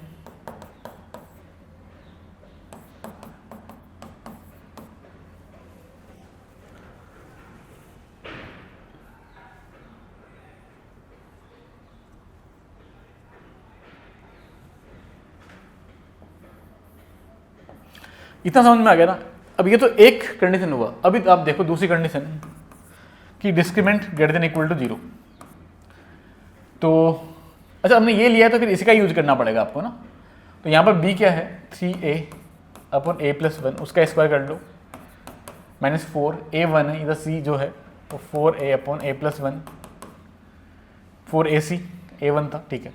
B: इतना समझ में आ गया ना। अब ये तो एक कंडीशन हुआ, अभी आप देखो दूसरी कंडीशन कि discriminant greater than equal to 0। तो अच्छा, हमने ये लिया है तो फिर इसी का यूज करना पड़ेगा आपको ना। तो यहाँ पर b क्या है, 3a अपॉन a प्लस 1, उसका स्क्वायर कर लो, माइनस 4a1 है, इधर c जो है तो 4a upon a plus 1, 4ac a1 था। ठीक है,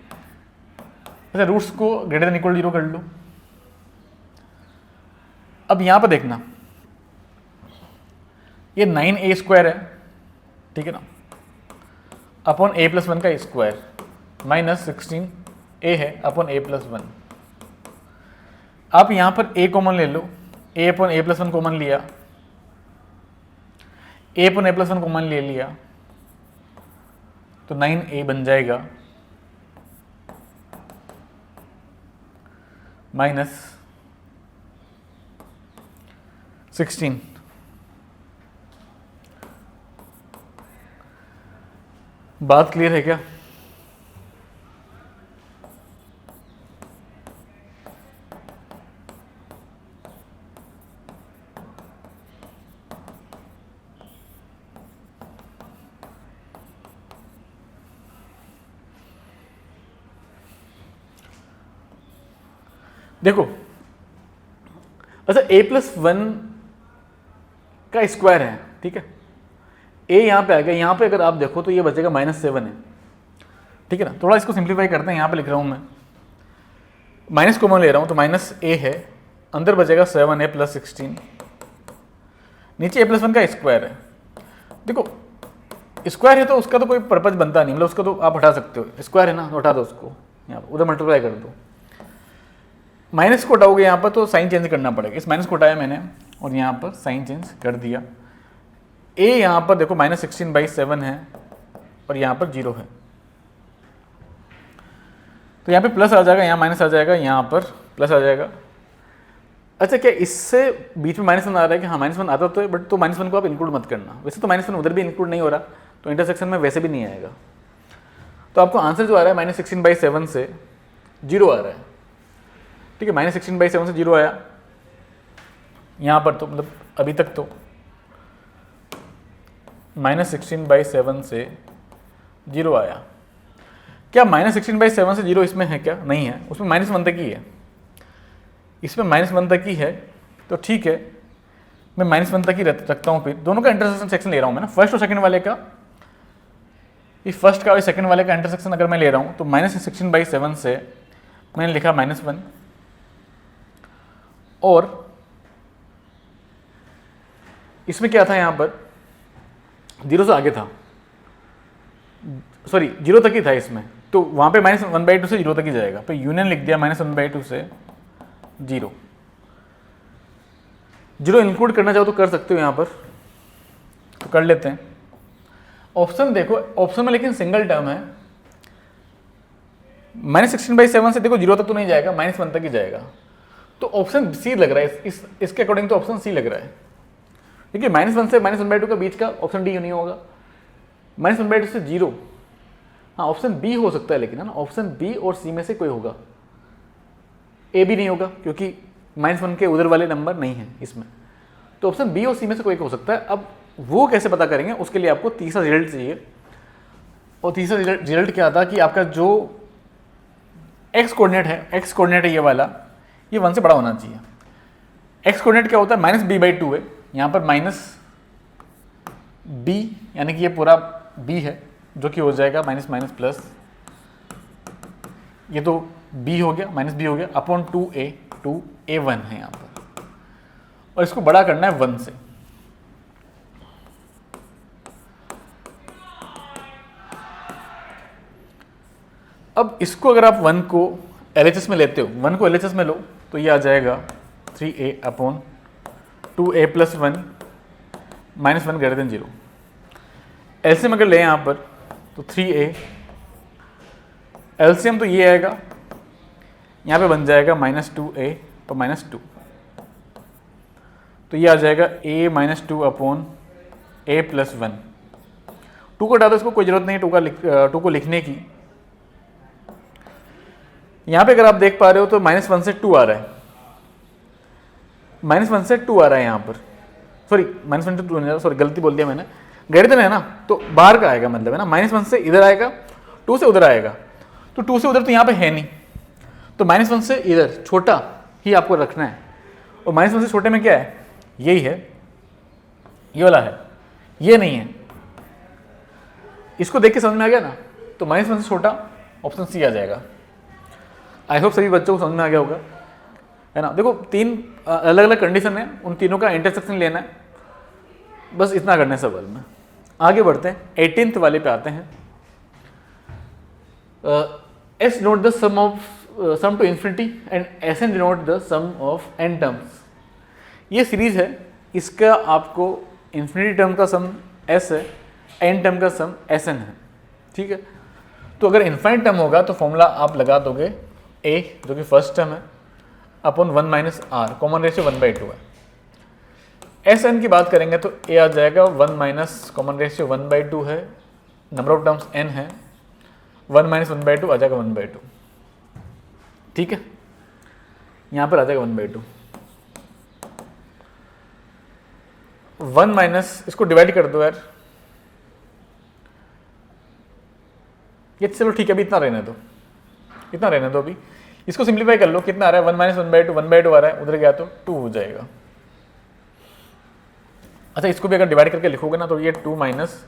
B: अच्छा रूट्स को ग्रेटर देन इक्वल टू 0 कर लो। अब यहाँ पर देखना, ये 9a स्क्वायर है, ठीक है ना, अपॉन a प्लस 1 का स्क्वायर माइनस 16a है अपॉन a प्लस 1। आप यहाँ पर a कॉमन ले लो, a upon a plus 1 common लिया, a upon a plus 1 common ले लिया, तो 9a बन जाएगा माइनस 16। बात क्लियर है क्या? देखो अच्छा a+1 का स्क्वायर है, ठीक है, a यहाँ पे आ गया, यहाँ पे अगर आप देखो तो ये बचेगा -7 है, ठीक है ना। थोड़ा इसको सिंप्लीफाई करते हैं, यहाँ पे लिख रहा हूँ मैं, माइनस कॉमन ले रहा हूँ तो -a है, अंदर बचेगा 7a + 16, नीचे a+1 का स्क्वायर है। देखो स्क्वायर है तो उसका तो कोई पर्पज बनता नहीं, मतलब उसका तो आप हटा सकते हो, स्क्वायर है ना तो हटा दो उसको, यहाँ पर उधर मल्टीप्लाई कर दो। माइनस को हटाओगे यहाँ पर तो साइन चेंज करना पड़ेगा, इस माइनस को हटाया मैंने और यहाँ पर साइन चेंज कर दिया। a यहाँ पर देखो -16/7 है और यहाँ पर 0 है, तो यहाँ पे प्लस आ जाएगा, यहाँ माइनस आ जाएगा, यहाँ पर प्लस आ जाएगा। अच्छा क्या इससे बीच में -1 आ रहा है कि हाँ -1 आता तो है, बट तो -1 को आप इंक्लूड मत करना, वैसे तो -1 उधर भी इंक्लूड नहीं हो रहा तो इंटरसेक्शन में वैसे भी नहीं आएगा। तो आपको आंसर जो आ रहा है -16/7 से 0 आ रहा है, ठीक है, -16/7 से 0 आया यहाँ पर, तो मतलब अभी तक तो -16/7 से 0 आया। क्या -16/7 से 0 इसमें है क्या? नहीं है, उसमें -1 तक ही है, इसमें -1 तक ही है, तो ठीक है मैं -1 तक ही रखता हूँ। फिर दोनों का इंटरसेक्शन सेक्शन ले रहा हूँ मैं ना, फर्स्ट और सेकंड वाले का, इस फर्स्ट का और सेकंड वाले का इंटरसेक्शन अगर मैं ले रहा हूँ तो -16/7 से मैंने लिखा -1 और इसमें क्या था, यहाँ पर 0 से आगे था, सॉरी 0 तक ही था इसमें, तो वहाँ पे -1/2 से 0 तक ही जाएगा, तो यूनियन लिख दिया -1/2 से 0। 0 इंक्लूड करना चाहो तो कर सकते हो यहाँ पर, तो कर लेते हैं। ऑप्शन देखो, ऑप्शन में लेकिन सिंगल टर्म है, -16/7 से देखो 0 तक तो नहीं जाएगा, -1 तक ही जाएगा, तो ऑप्शन सी लग रहा है, इसके अकॉर्डिंग तो ऑप्शन सी लग रहा है, देखिए -1 से -1/2 का बीच का ऑप्शन डी नहीं होगा, -1/2 से 0, हाँ ऑप्शन बी हो सकता है, लेकिन है ना, ऑप्शन बी और सी में से कोई होगा, ए भी नहीं होगा क्योंकि -1 के उधर वाले नंबर नहीं है इसमें, तो ऑप्शन बी और सी में से कोई हो सकता है। अब वो कैसे पता करेंगे, उसके लिए आपको तीसरा रिजल्ट चाहिए, और तीसरा रिजल्ट क्या था कि आपका जो एक्स कोऑर्डिनेट है ये वाला, ये 1 से बड़ा होना चाहिए। एक्स कोऑर्डिनेट क्या होता है, -b/2 है, यहाँ पर -b यानी कि ये पूरा b है, जो कि हो जाएगा माइनस प्लस, ये तो b हो गया, -b हो गया अपॉन 2a1 है यहाँ पर, और इसको बड़ा करना है 1 से। अब इसको अगर आप 1 को LHS में लेते हो, 1 को LHS में लो तो ये आ जाएगा 3a अपॉन 2a + 1 -1 > 0। एलसीएम अगर ले यहाँ पर तो 3a, एलसीएम तो ये आएगा, यहाँ पे बन जाएगा -2a और -2, तो ये आ जाएगा a - 2 अपॉन a + 1। 2 को हटा दो, इसको कोई जरूरत नहीं है 2 को लिखने की। यहाँ पे अगर आप देख पा रहे हो तो -1 से 2 आ रहा है, -1 से 2 आ रहा है यहाँ पर, सॉरी -1 से 2 नहीं, सॉरी गलती बोल दिया मैंने, ग्रेटर है ना तो बाहर का आएगा, मतलब है ना, -1 से इधर आएगा, 2 से उधर आएगा, तो 2 से उधर तो यहाँ पे है नहीं, तो -1 से इधर छोटा ही आपको रखना है, और -1 से छोटे में क्या है, यही है, ये वाला है, ये नहीं है। इसको देख के समझ में आ गया ना, तो -1 से छोटा ऑप्शन सी आ जाएगा। आई होप सभी बच्चों को समझ में आ गया होगा, है ना। देखो 3 अलग अलग कंडीशन है, उन तीनों का इंटरसेक्शन लेना है, बस इतना करना है सवाल में। आगे बढ़ते हैं, 18th वाले पे आते हैं। S denote the sum to infinity and Sn denote the sum of n terms। ये सीरीज है, इसका आपको इन्फिनिटी टर्म का सम S है, n टर्म का सम Sn है, ठीक है। तो अगर इन्फाइनाइट टर्म होगा तो फॉर्मूला आप लगा दोगे a जो कि फर्स्ट टर्म है अपॉन 1 - r, कॉमन रेशियो 1/2 है। Sn की बात करेंगे तो a आ जाएगा 1 - कॉमन रेशियो 1/2 है, नंबर ऑफ टर्म्स n है, 1 - 1/2 आ जाएगा 1/2, ठीक है, यहाँ पर आ जाएगा 1/2। 1 - इसको डिवाइड कर दो यार, ये चलो ठीक है, अभी इतना रहने दो, अभी इसको सिंप्लीफाई कर लो, कितना आ रहा है 1 माइनस 1/2, 1/2 आ रहा है, उधर गया तो 2 हो जाएगा। अच्छा इसको भी अगर डिवाइड करके लिखोगे ना तो ये 2 माइनस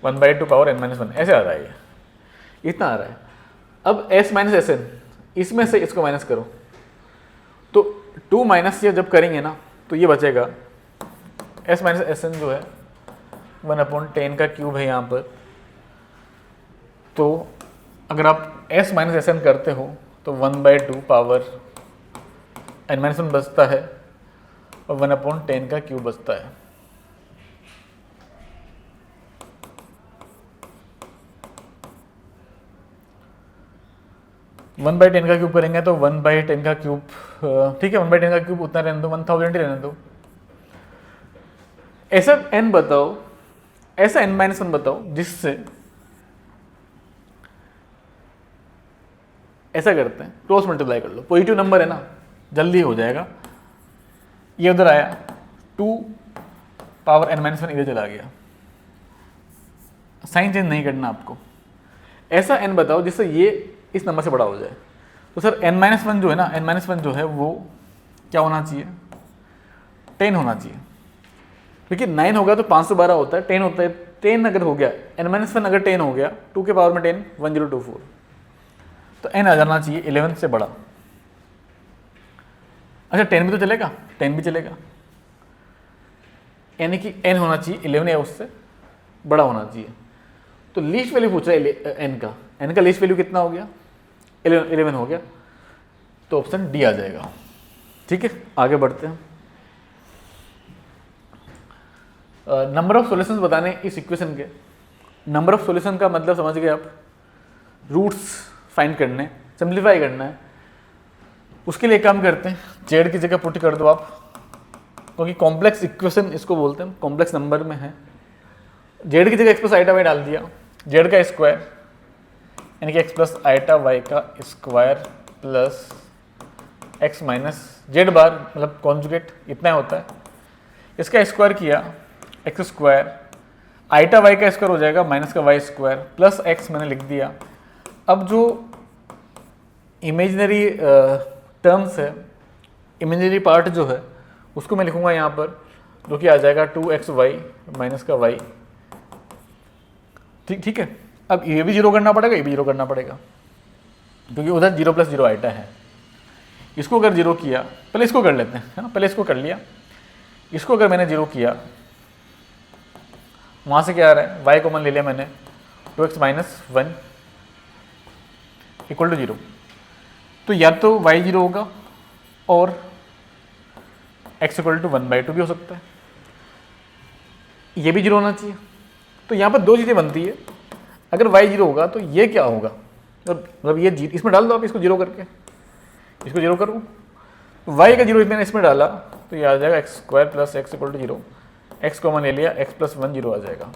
B: 1/2 पावर n-1 ऐसे आ रहा है, ये इतना आ रहा है। अब s माइनस एस एन, इसमें से इसको माइनस करो तो 2 माइनस ये जब करेंगे ना तो ये बचेगा s माइनस एस एन जो है 1/10 का क्यूब है यहाँ पर। तो अगर आप s माइनस एस एन करते हो तो 1/2 पावर n-1 बचता है और 1/10 का क्यूब बचता है। वन बाई 10 का क्यूब करेंगे तो 1/10 का क्यूब, ठीक है 1/10 का क्यूब उतना रहने दो, 1000 ही रहने दो। ऐसा n बताओ, ऐसा n-1 बताओ जिससे ऐसा करते हैं, क्रॉस मल्टीप्लाई कर लो, पॉजिटिव नंबर है ना जल्दी हो जाएगा। ये उधर आया 2 पावर n-1 इधर चला गया, साइन चेंज नहीं करना आपको। ऐसा n बताओ जिससे ये इस नंबर से बड़ा हो जाए। तो सर n-1 जो है ना, n-1 जो है वो क्या होना चाहिए, 10 होना चाहिए, क्योंकि 9 होगा तो 512 होता है, 10 होता है, 10 अगर हो गया n-1 अगर 10 हो गया 2 के पावर में 10 1024, तो n आ जाना चाहिए 11 से बड़ा। अच्छा 10 भी तो चलेगा, 10 भी चलेगा, यानी कि n होना चाहिए 11 या उससे बड़ा होना चाहिए। तो लीस्ट वैल्यू पूछ रहा है n का लीस्ट वैल्यू कितना हो गया, 11 हो गया, तो ऑप्शन डी आ जाएगा। ठीक है आगे बढ़ते हैं। नंबर ऑफ सॉल्यूशंस बताने इस इक्वेशन के, नंबर ऑफ सॉल्यूशन का मतलब समझ गए आप, रूट्स फाइंड करने, सिंप्लीफाई करना है। उसके लिए काम करते हैं, जेड की जगह पुट कर दो आप, क्योंकि कॉम्प्लेक्स इक्वेशन इसको बोलते हैं, कॉम्प्लेक्स नंबर में है। जेड की जगह एक्स प्लस आईटा वाई डाल दिया, जेड का स्क्वायर यानी कि एक्स प्लस आईटा वाई का square plus x minus z bar मतलब कॉन्जुगेट इतना होता है, इसका स्क्वायर किया एक्स स्क्वायर, आईटा वाई का स्क्वायर हो जाएगा माइनस का वाई स्क्वायर प्लस एक्स मैंने लिख दिया। अब जो इमेजिनरी टर्म्स है, इमेजिनरी पार्ट जो है उसको मैं लिखूंगा यहाँ पर, जो कि आ जाएगा 2xy माइनस का y। ठीक है, अब ये भी जीरो करना पड़ेगा, ये भी जीरो करना पड़ेगा, क्योंकि उधर 0 + 0 आइटा है। इसको अगर जीरो किया, पहले इसको कर लेते हैं, है ना, पहले इसको कर लिया, इसको अगर मैंने जीरो किया, वहाँ से क्या आ रहा है, y कॉमन ले लिया मैंने, 2x - 1 = 0। तो या तो y 0 होगा और x = 1/2 भी हो सकता है, ये भी 0 होना चाहिए। तो यहाँ पर दो चीज़ें बनती है, अगर y 0 होगा तो ये क्या होगा, मतलब ये इसमें डाल दो आप, इसको 0 करके, इसको 0 करो, y का 0 मैंने इसमें डाला तो ये आ जाएगा x² + x = 0, x कॉमन ले लिया, x + 1 0 आ जाएगा।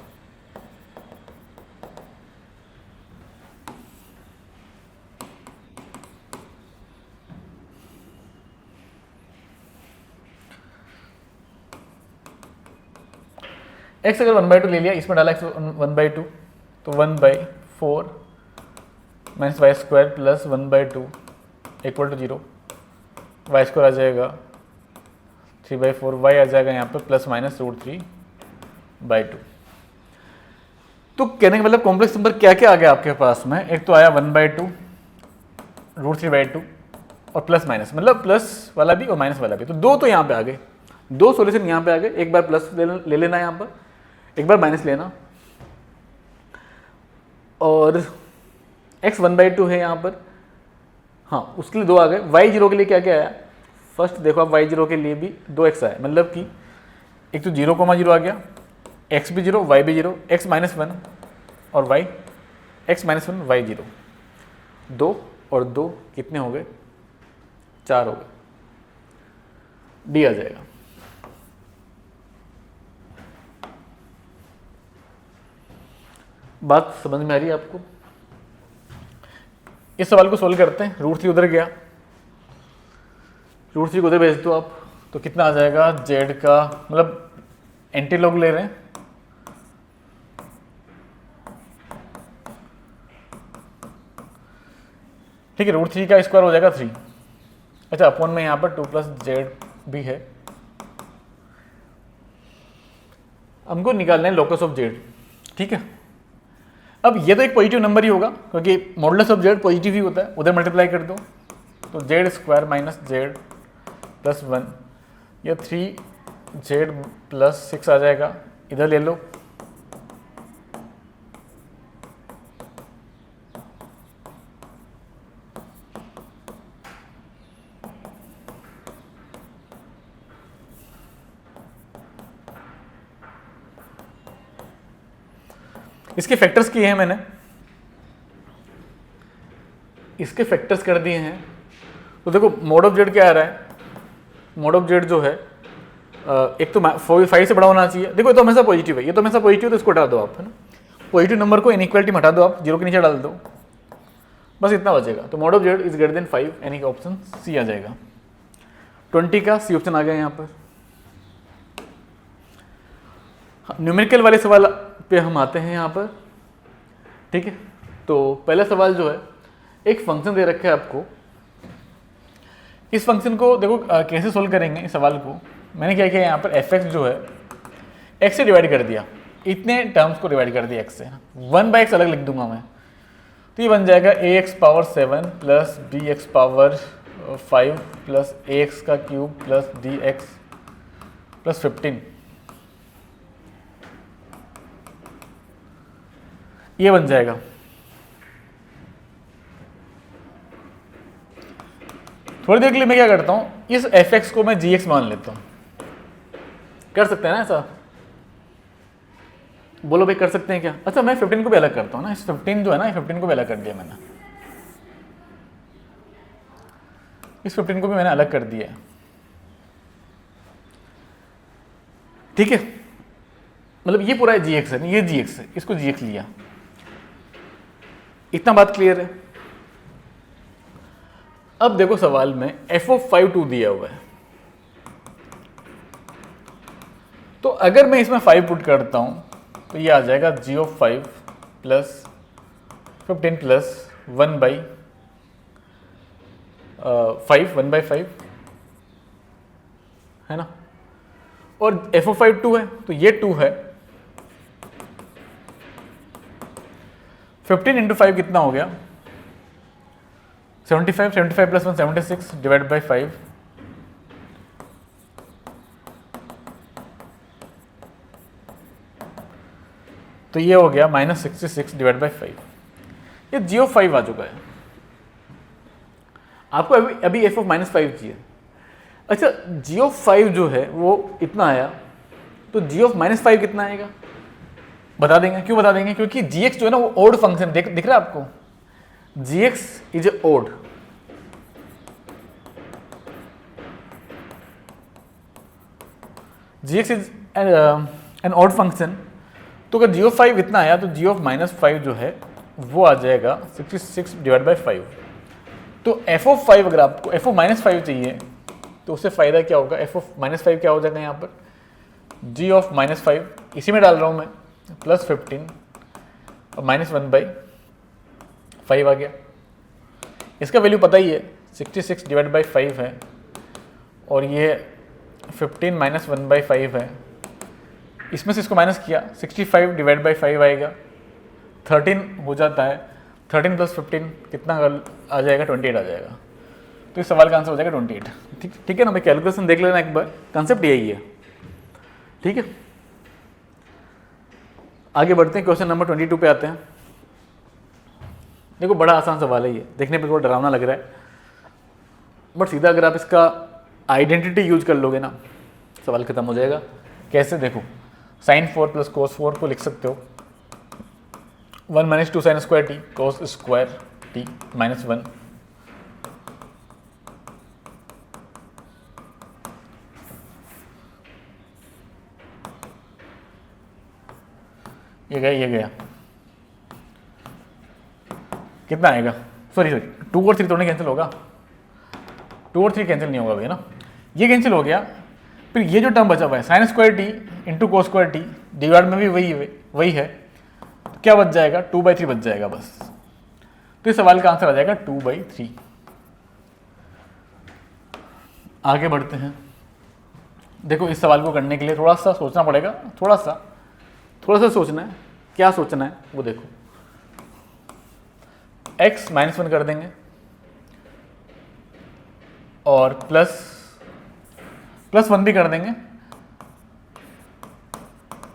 B: x अगर 1/2 ले लिया, इसमें डाला x 1/2, तो 1/4 - y² + 1/2 = 0, y² आ जाएगा 3/4, y आ जाएगा यहाँ पर ±√3/2। तो कहने का मतलब कॉम्प्लेक्स नंबर क्या क्या आ गया आपके पास में, एक तो आया 1/2 √3/2 और प्लस माइनस, मतलब प्लस वाला भी और माइनस वाला भी, तो दो तो यहाँ पे आ गए, दो सॉल्यूशन यहाँ पे आ गए, एक बार प्लस ले लेना यहाँ पर, एक बार माइनस लेना, और x 1/2 है यहाँ पर, हाँ उसके लिए दो आ गए। y 0 के लिए क्या क्या आया, फर्स्ट देखो आप, y 0 के लिए भी 2x आया, मतलब कि एक तो 0,0 आ गया, x भी 0 y भी 0, x - 1 और y, x - 1 y 0, 2 और 2 कितने हो गए, 4 हो गए, डी आ जाएगा। बात समझ में आ रही है आपको? इस सवाल को सोल्व करते हैं। √3 उधर गया, √3 को उधर भेज दो आप, तो कितना आ जाएगा, जेड का मतलब एंटी लॉग ले रहे हैं, ठीक है, √3 का स्क्वायर हो जाएगा 3। अच्छा, अपॉन में यहाँ पर 2 + z भी है। हमको निकालना है लोकस ऑफ z। ठीक है, अब ये तो एक पॉजिटिव नंबर ही होगा क्योंकि मॉडुलस ऑफ z पॉजिटिव ही होता है, उधर मल्टीप्लाई कर दो तो z² - z + 1, या 3z + 6 आ जाएगा, इधर ले लो। इसके फैक्टर्स किए हैं मैंने, इसके फैक्टर्स कर दिए हैं। तो देखो मोड ऑफ जेड क्या आ रहा है, मोड ऑफ जेड जो है एक तो 5 से बड़ा होना चाहिए। देखो ये तो हमेशा पॉजिटिव है, ये तो हमेशा पॉजिटिव है, तो इसको हटा दो आप, है ना। पॉजिटिव नंबर को इनइक्वालिटी में हटा दो आप, 0 के नीचे डाल दो, बस इतना बचेगा। तो mode of Z is greater than 5, यानी कि ऑप्शन सी आ जाएगा। 20 का सी ऑप्शन आ गया यहाँ पर। न्यूमेरिकल वाले सवाल पे हम आते हैं यहाँ पर। ठीक है, तो पहला सवाल जो है, एक फंक्शन दे रखा है आपको। इस फंक्शन को देखो कैसे सोल्व करेंगे इस सवाल को। मैंने क्या किया यहाँ पर, fx जो है x से डिवाइड कर दिया, इतने टर्म्स को डिवाइड कर दिया x से, 1/x अलग लिख दूंगा मैं। तो ये बन जाएगा ax power 7 + bx power 5 + ax का क्यूब + dx + 15, ये बन जाएगा। थोड़ी देर के लिए मैं क्या करता हूँ, इस fx को मैं gx मान लेता हूँ। कर सकते हैं ना ऐसा, बोलो भाई कर सकते हैं क्या? अच्छा, मैं 15 को भी अलग करता हूँ ना, इस 15 जो है ना, 15 को भी अलग कर दिया मैंने, इस 15 को भी मैंने अलग कर दिया है। ठीक है, मतलब ये पूरा gx है, ये gx है, इसको gx लिया, इतना बात क्लियर है। अब देखो सवाल में f(5) दिया हुआ है, तो अगर मैं इसमें 5 पुट करता हूं तो ये आ जाएगा g(5) + 15 + 1/5, 1/5 है ना। और f(5) 2 है, तो ये 2 है। 15 × 5 कितना हो गया, 75, 75 + 1 76 / 5, तो ये हो गया -66 / 5। ये g(5) आ चुका है। आपको अभी f(-5) चाहिए। अच्छा, g(5) जो है वो इतना आया, तो g(-5) कितना आएगा बता देंगे। क्यों बता देंगे? क्योंकि gx जो है ना वो ओड फंक्शन, दिख रहा है आपको, gx is a odd. gx is an odd function. तो अगर g(5) इतना आया तो g(-5) जो है वो आ जाएगा 66 / 5। तो f(5) अगर आपको f(-5) चाहिए तो उससे फ़ायदा क्या होगा, f(-5) क्या हो जाएगा यहाँ पर, g(-5) इसी में डाल रहा हूँ मैं, +15 और -1/5 आ गया। इसका वैल्यू पता ही है, 66 / 5 है, और ये 15 - 1/5 है। इसमें से इसको माइनस किया, 65 / 5 आएगा, 13 हो जाता है। 13 + 15 कितना आ जाएगा, 28 आ जाएगा। तो इस सवाल का आंसर हो जाएगा 28। ठीक है ना भाई, कैलकुलेशन देख लेना एक बार, कंसेप्ट यही है। ठीक है, आगे बढ़ते हैं, क्वेश्चन नंबर 22 पे आते हैं। देखो बड़ा आसान सवाल है ये, देखने पे थोड़ा डरावना लग रहा है, बट सीधा अगर आप इसका आइडेंटिटी यूज कर लोगे ना, सवाल खत्म हो जाएगा। कैसे? देखो, sin4 + cos4 को लिख सकते हो 1 - 2 sin² t cos² t -1, ये गया, कितना आएगा? सॉरी 2 और 3 तो नहीं कैंसिल होगा, 2 और 3 कैंसिल नहीं होगा भैया ना, ये कैंसिल हो गया। फिर ये जो टर्म बचा हुआ है sin² t × cos² t, divide में भी वही है, तो क्या बच जाएगा, 2/3 बच जाएगा बस। तो तो इस सवाल का आंसर आ जाएगा 2/3। आगे बढ़ते हैं। देखो इस सवाल को करने के लिए थोड़ा सा सोचना पड़ेगा, थोड़ा सा सोचना है। क्या सोचना है वो देखो। x -1 कर देंगे और प्लस 1 भी कर देंगे,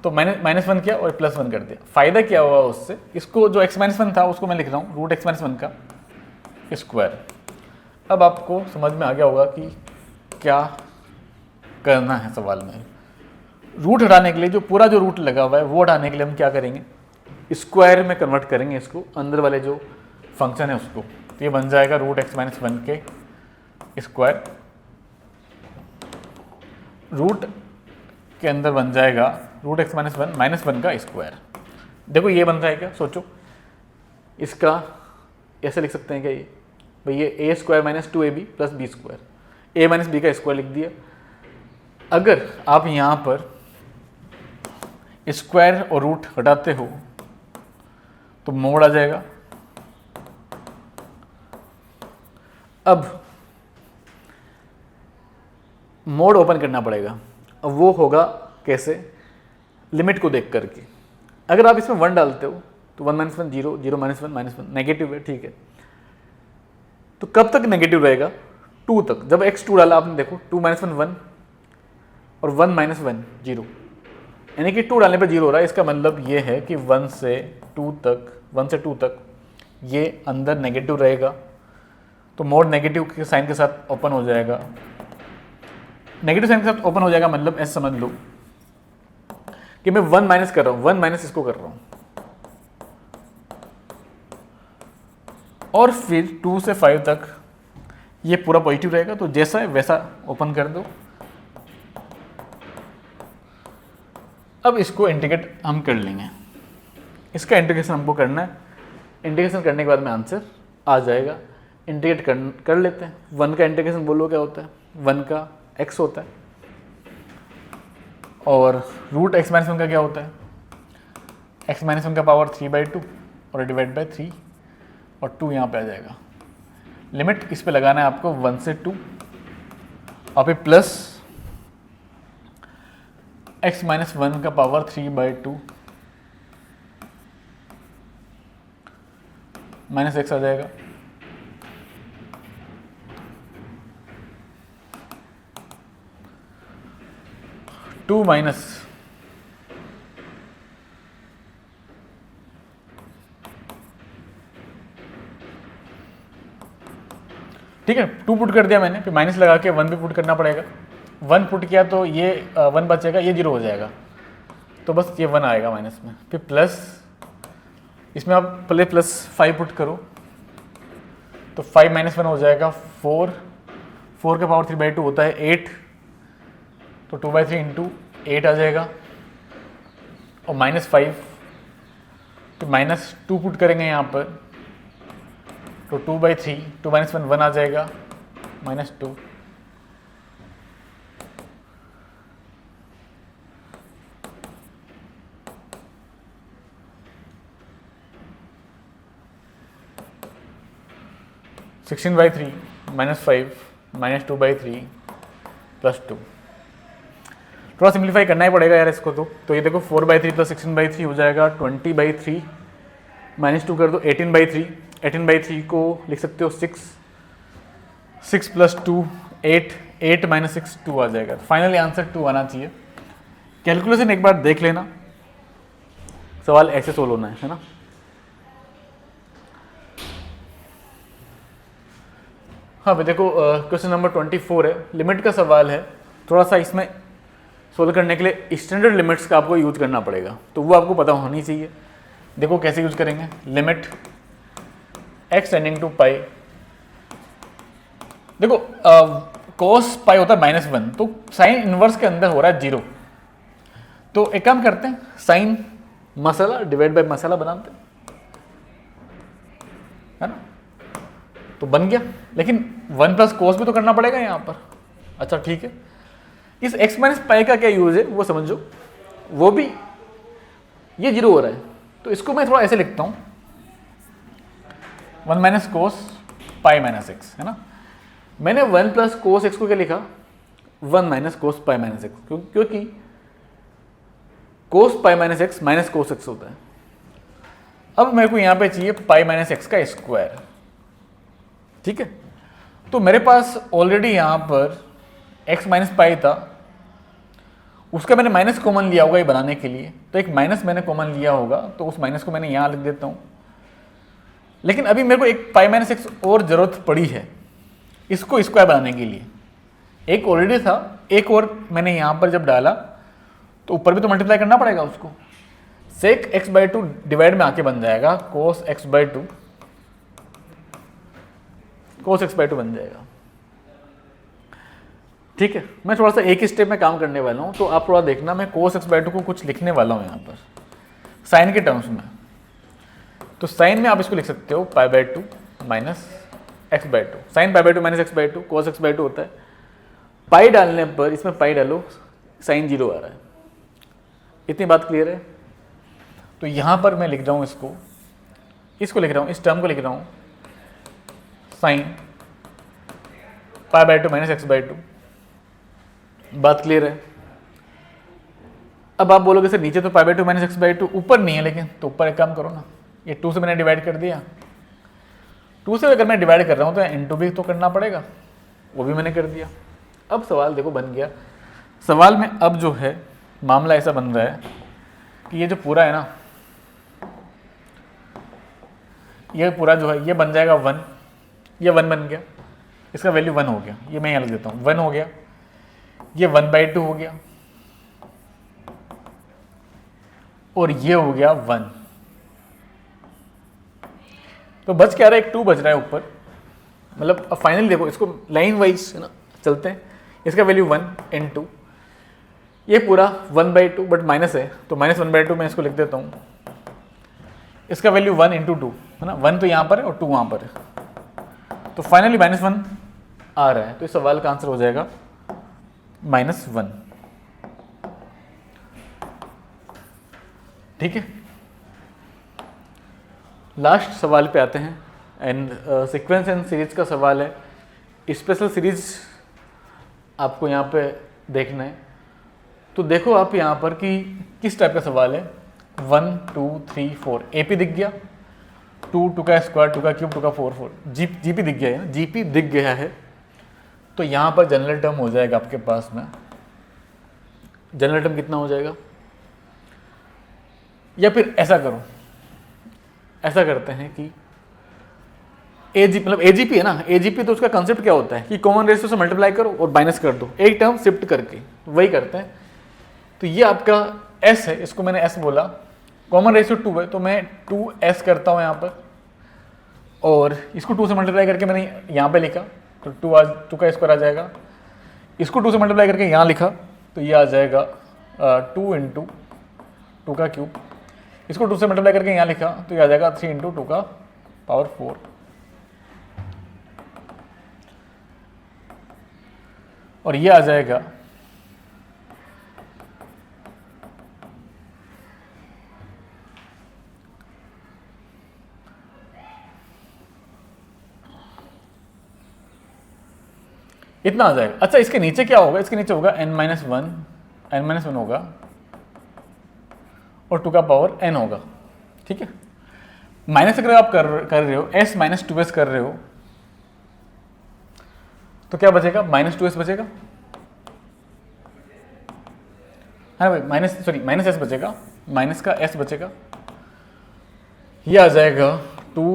B: तो -1 किया और +1 कर दिया। फायदा क्या हुआ उससे, इसको जो x -1 था उसको मैं लिख रहा हूँ रूट x -1 का स्क्वायर। अब आपको समझ में आ गया होगा कि क्या करना है सवाल में। रूट हटाने के लिए, जो पूरा जो रूट लगा हुआ है वो हटाने के लिए हम क्या करेंगे, स्क्वायर में कन्वर्ट करेंगे इसको, अंदर वाले जो फंक्शन है उसको। तो ये बन जाएगा रूट x -1 के स्क्वायर, रूट के अंदर बन जाएगा रूट x -1 का स्क्वायर। देखो ये बन रहा है क्या, सोचो इसका ऐसे लिख सकते हैं क्या, ये भाई ये a² - 2ab + b², a - b का स्क्वायर लिख दिया। अगर आप यहाँ पर स्क्वायर और रूट हटाते हो तो मोड आ जाएगा। अब मोड ओपन करना पड़ेगा। अब वो होगा कैसे, लिमिट को देख करके। अगर आप इसमें 1 डालते हो तो 1 - 1 0, 0 - 1 -1, नेगेटिव है, ठीक है। तो कब तक नेगेटिव रहेगा, 2 तक। जब x 2 डाला आपने, देखो 2 - 1 1 और 1 - 1 0, यानी कि 2 डालने पर 0 हो रहा है। इसका मतलब ये है कि 1 से 2 तक ये अंदर नेगेटिव रहेगा। तो मोड नेगेटिव के साइन के साथ ओपन हो जाएगा। नेगेटिव साइन के साथ ओपन हो जाएगा मतलब ऐसे समझ लो कि मैं 1 माइनस कर रहा हूँ, 1 माइनस इसको कर रहा हूँ, और फिर 2 से 5 तक ये पूरा पॉजिटिव रहेगा। तो जैसा है वैसा ओपन कर दो। अब इसको इंटीग्रेट हम कर लेंगे। इसका इंटीग्रेशन हमको करना है। इंटीग्रेशन करने के बाद में आंसर आ जाएगा। इंटीग्रेट कर लेते हैं। 1 का इंटीग्रेशन बोलो क्या होता है, 1 का x होता है, और रूट x -1 का क्या होता है, x -1 का पावर 3/2 और डिवाइड बाय 3, और 2 यहाँ पे आ जाएगा। लिमिट इस पे लगाना है आपको 1 से 2, और फिर प्लस x -1 का पावर 3/2 माइनस x आ जाएगा। टू माइनस ठीक है, 2 पुट कर दिया मैंने, फिर माइनस लगा के 1 भी पुट करना पड़ेगा। 1 पुट किया तो ये 1 बचेगा, ये 0 हो जाएगा, तो बस ये 1 आएगा माइनस में। फिर प्लस, इसमें आप पहले +5 पुट करो तो 5 - 1 हो जाएगा 4। 4 का पावर 3/2 होता है 8, तो 2/3 इंटू 8 आ जाएगा, और -5, तो -2 पुट करेंगे यहाँ पर, तो 2/3, 2 - 1 1 आ जाएगा, -2। (16/3 - 5 - 2/3 + 2). थोड़ा सिंप्लीफाई करना ही पड़ेगा यार इसको। तो ये देखो 4/3 + 16/3 हो जाएगा 20/3, -2 कर दो 18/3। 18/3 को लिख सकते हो 6 + 2 8, 8 - 6 2 आ जाएगा। फाइनली आंसर 2 आना चाहिए। कैलकुलेशन एक बार देख लेना, सवाल ऐसे सोल्व होना है ना। हाँ भाई देखो, क्वेश्चन नंबर 24 है, लिमिट का सवाल है। थोड़ा सा इसमें सोल्व करने के लिए स्टैंडर्ड लिमिट्स का आपको यूज करना पड़ेगा, तो वो आपको पता होनी चाहिए। देखो कैसे यूज करेंगे, लिमिट x टेंडिंग टू पाई। देखो cos पाई होता है -1, तो साइन इनवर्स के अंदर हो रहा है 0। तो एक काम करते हैं, साइन मसाला डिवाइड बाय मसाला बनाते हैं, है ना। तो बन गया, लेकिन 1 + cos भी तो करना पड़ेगा यहाँ पर। अच्छा ठीक है, इस x - पाई का क्या यूज है वो समझो। वो भी ये 0 हो रहा है, तो इसको मैं थोड़ा ऐसे लिखता हूँ 1 minus cos pi minus x, है ना। मैंने 1 प्लस कोस एक्स को क्या लिखा, 1 minus cos pi minus x, क्योंकि cos pi minus x minus cos x होता है। अब मेरे को यहाँ पे चाहिए पाई माइनस एक्स का स्क्वायर, ठीक है। तो मेरे पास ऑलरेडी यहाँ पर एक्स माइनस पाई था, उसका मैंने माइनस कॉमन लिया होगा ये बनाने के लिए, तो एक माइनस मैंने कॉमन लिया होगा, तो उस माइनस को मैंने यहाँ लिख देता हूँ। लेकिन अभी मेरे को एक पाई माइनस एक्स और ज़रूरत पड़ी है इसको स्क्वायर बनाने के लिए। एक ऑलरेडी था, एक और मैंने यहाँ पर जब डाला तो ऊपर भी तो मल्टीप्लाई करना पड़ेगा उसको। Sec x by two divide में आके बन जाएगा cos x by two, cos x by two बन जाएगा, ठीक है। मैं थोड़ा सा एक ही स्टेप में काम करने वाला हूँ, तो आप थोड़ा देखना, मैं कोस एक्स बाई टू को कुछ लिखने वाला हूँ यहाँ पर साइन के टर्म्स में। तो साइन में आप इसको लिख सकते हो pi by two minus x by to, sine pi by two minus x by two, cos x by to होता है। पाई डालने पर इसमें पाई डालो, साइन 0 आ रहा है। इतनी बात क्लियर है। तो यहाँ पर मैं लिख रहा हूँ इसको लिख रहा हूँ, इस टर्म को लिख रहा हूँ sine pi by two minus x by to. बात क्लियर है। अब आप बोलोगे सर नीचे तो pi by two minus x by to ऊपर नहीं है, लेकिन तो ऊपर एक काम करो ना, ये 2 से मैंने डिवाइड कर दिया, 2 से अगर मैं डिवाइड कर रहा हूँ तो इनटू भी तो करना पड़ेगा, वो भी मैंने कर दिया। अब सवाल देखो बन गया। सवाल में अब जो है मामला ऐसा बन रहा है कि ये जो पूरा है ना, ये पूरा जो है ये बन जाएगा 1, ये 1 बन गया, इसका वैल्यू 1 हो गया, ये मैं यहाँ लिख देता हूँ 1 हो गया, ये 1/2 हो गया, और ये हो गया 1। तो बच क्या रहा है, एक 2 बच रहा है ऊपर। मतलब अब फाइनली देखो इसको लाइन वाइज है ना चलते हैं। इसका वैल्यू 1 × ये पूरा 1/2 बट माइनस है, तो माइनस 1/2 मैं इसको लिख देता हूँ। इसका वैल्यू 1 × 2 है ना, 1 तो यहाँ पर है और 2 वहाँ पर है, तो फाइनली -1 आ रहा है। तो इस सवाल का आंसर हो जाएगा -1, ठीक है। लास्ट सवाल पे आते हैं, एंड सीक्वेंस एंड सीरीज का सवाल है। स्पेशल सीरीज आपको यहाँ पे देखना है, तो देखो आप यहाँ पर कि किस टाइप का सवाल है। 1 2 3 4 AP दिख गया, 2 का स्क्वायर, 2 का क्यूब, 2 का 4 जीपी दिख गया है, जीपी दिख गया है। तो यहाँ पर जनरल टर्म हो जाएगा आपके पास में, जनरल टर्म कितना हो जाएगा, या फिर ऐसा करो, ऐसा करते हैं कि एजीपी मतलब एजीपी है ना, एजीपी तो उसका कंसेप्ट क्या होता है कि कॉमन रेशियो से मल्टीप्लाई करो और माइनस कर दो, एक टर्म शिफ्ट करके, तो वही करते हैं। तो ये आपका एस है, इसको मैंने एस बोला, कॉमन रेशियो 2 है, तो मैं 2s करता हूँ यहाँ पर, और इसको 2 से मल्टीप्लाई करके मैंने यहाँ पे लिखा, तो 2 का स्क्वायर आ जाएगा। इसको 2 से मल्टीप्लाई करके यहाँ लिखा, तो ये आ जाएगा 2 × 2 का क्यूब। इसको 2 से मल्टीप्लाई करके यहाँ लिखा, तो ये आ जाएगा 3 × 2 का पावर 4। और ये आ जाएगा इतना आ जाएगा। अच्छा इसके नीचे क्या होगा, इसके नीचे होगा n-1 होगा और 2 का पावर n होगा, ठीक है। माइनस अगर आप कर रहे हो s - 2s कर रहे हो, तो क्या बचेगा, -2s बचेगा, है भाई, माइनस s बचेगा, माइनस का s बचेगा। ये आ जाएगा 2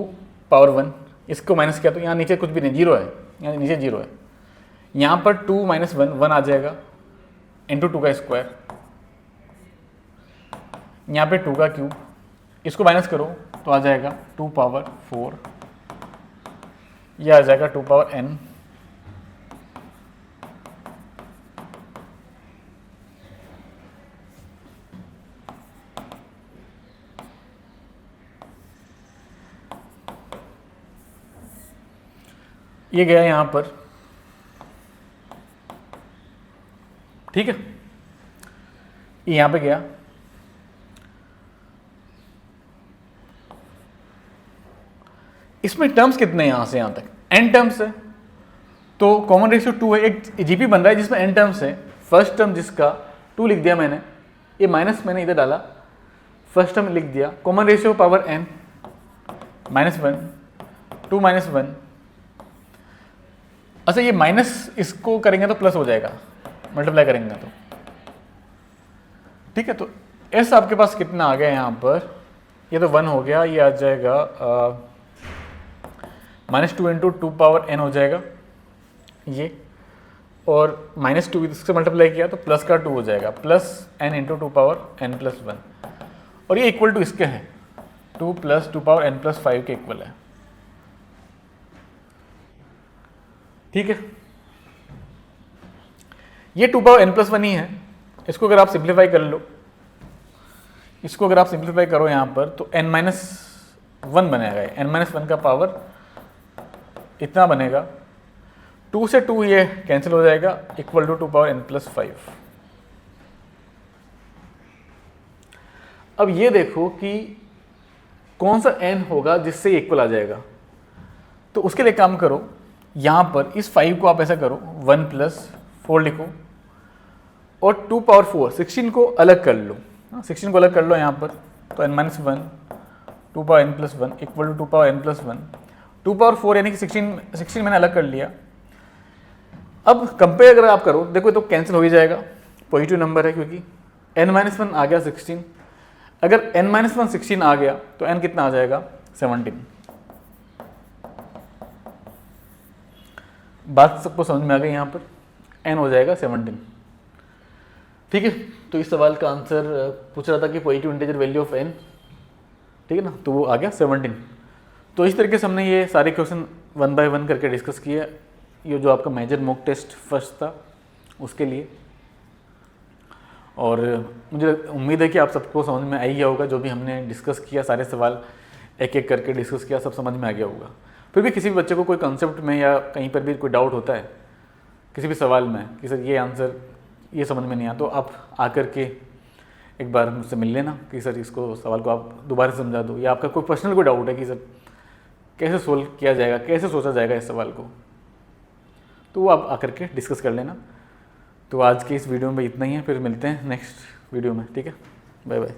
B: पावर 1, इसको माइनस किया तो यहाँ नीचे कुछ भी नहीं, 0 है, यहाँ नीचे 0 है। यहाँ पर 2 - 1 आ जाएगा, इंटू 2 का स्क्वायर, यहाँ पे 2 का क्यूब, इसको माइनस करो तो आ जाएगा 2 पावर 4, यह आ जाएगा 2 पावर n। ये गया यहाँ पर, ठीक है, ये यहाँ पे गया। इसमें टर्म्स कितने हैं यहाँ से यहाँ तक, n टर्म्स है, तो कॉमन रेशियो 2 है। एक जीपी बन रहा है जिसमें n टर्म्स है। फर्स्ट टर्म जिसका 2 लिख दिया मैंने, ये माइनस मैंने इधर डाला, फर्स्ट टर्म लिख दिया, कॉमन रेशियो पावर n -1 2 -1। अच्छा ये माइनस इसको करेंगे तो प्लस हो जाएगा, मल्टीप्लाई करेंगे तो, ठीक है। तो s आपके पास कितना आ गया यहाँ पर, ये तो 1 हो गया, ये आ जाएगा -2 इंटू 2 पावर n हो जाएगा ये, और -2 इससे मल्टीप्लाई किया तो प्लस का 2 हो जाएगा, plus n into 2 power n plus 1, और ये इक्वल टू इसके हैं 2 प्लस 2 पावर n प्लस 5 के इक्वल है, ठीक है। ये 2 पावर n प्लस 1 ही है। इसको अगर आप सिंप्लीफाई कर लो, इसको अगर आप सिंप्लीफाई करो यहाँ पर तो n माइनस 1 बनेगा, n माइनस 1 का पावर इतना बनेगा, 2 से 2 ये कैंसिल हो जाएगा, equal to 2 power n plus 5। अब ये देखो कि कौन सा n होगा जिससे ये इक्वल आ जाएगा। तो उसके लिए काम करो, यहाँ पर इस 5 को आप ऐसा करो 1 प्लस 4 लिखो, और 2 पावर 4 16 को अलग कर लो, 16 को अलग कर लो यहाँ पर, तो n minus 1 2 power n plus 1 equal to 2 power n plus 1, 2 power 4 यानी कि 16 मैंने अलग कर लिया। अब कंपेयर अगर आप करो, देखो तो कैंसिल हो ही जाएगा, पॉजिटिव नंबर है क्योंकि n माइनस 1 आ गया 16, अगर n माइनस 1 16 आ गया तो n कितना आ जाएगा 17। बात सबको समझ में आ गई, यहाँ पर n हो जाएगा 17, ठीक है। तो इस सवाल का आंसर पूछ रहा था कि positive integer value of n, ठीक है ना, तो वो आ गया 17। तो इस तरीके से हमने ये सारे क्वेश्चन 1 बाय 1 करके डिस्कस किए, ये जो आपका मेजर मॉक टेस्ट फर्स्ट था उसके लिए। और मुझे उम्मीद है कि आप सबको समझ में आ ही गया होगा, जो भी हमने डिस्कस किया, सारे सवाल एक एक करके डिस्कस किया, सब समझ में आ गया होगा। फिर भी किसी भी बच्चे को कोई कंसेप्ट में या कहीं पर भी कोई डाउट होता है किसी भी सवाल में कि सर ये आंसर ये समझ में नहीं आया, तो आप आकर के एक बार मुझसे मिल लेना कि सर इसको सवाल को आप दोबारा से समझा दो, या आपका कोई पर्सनल कोई डाउट है कि सर कैसे सोल्व किया जाएगा, कैसे सोचा जाएगा इस सवाल को, तो वो आप आकर के डिस्कस कर लेना। तो आज के इस वीडियो में इतना ही है, फिर मिलते हैं नेक्स्ट वीडियो में, ठीक है, बाय बाय।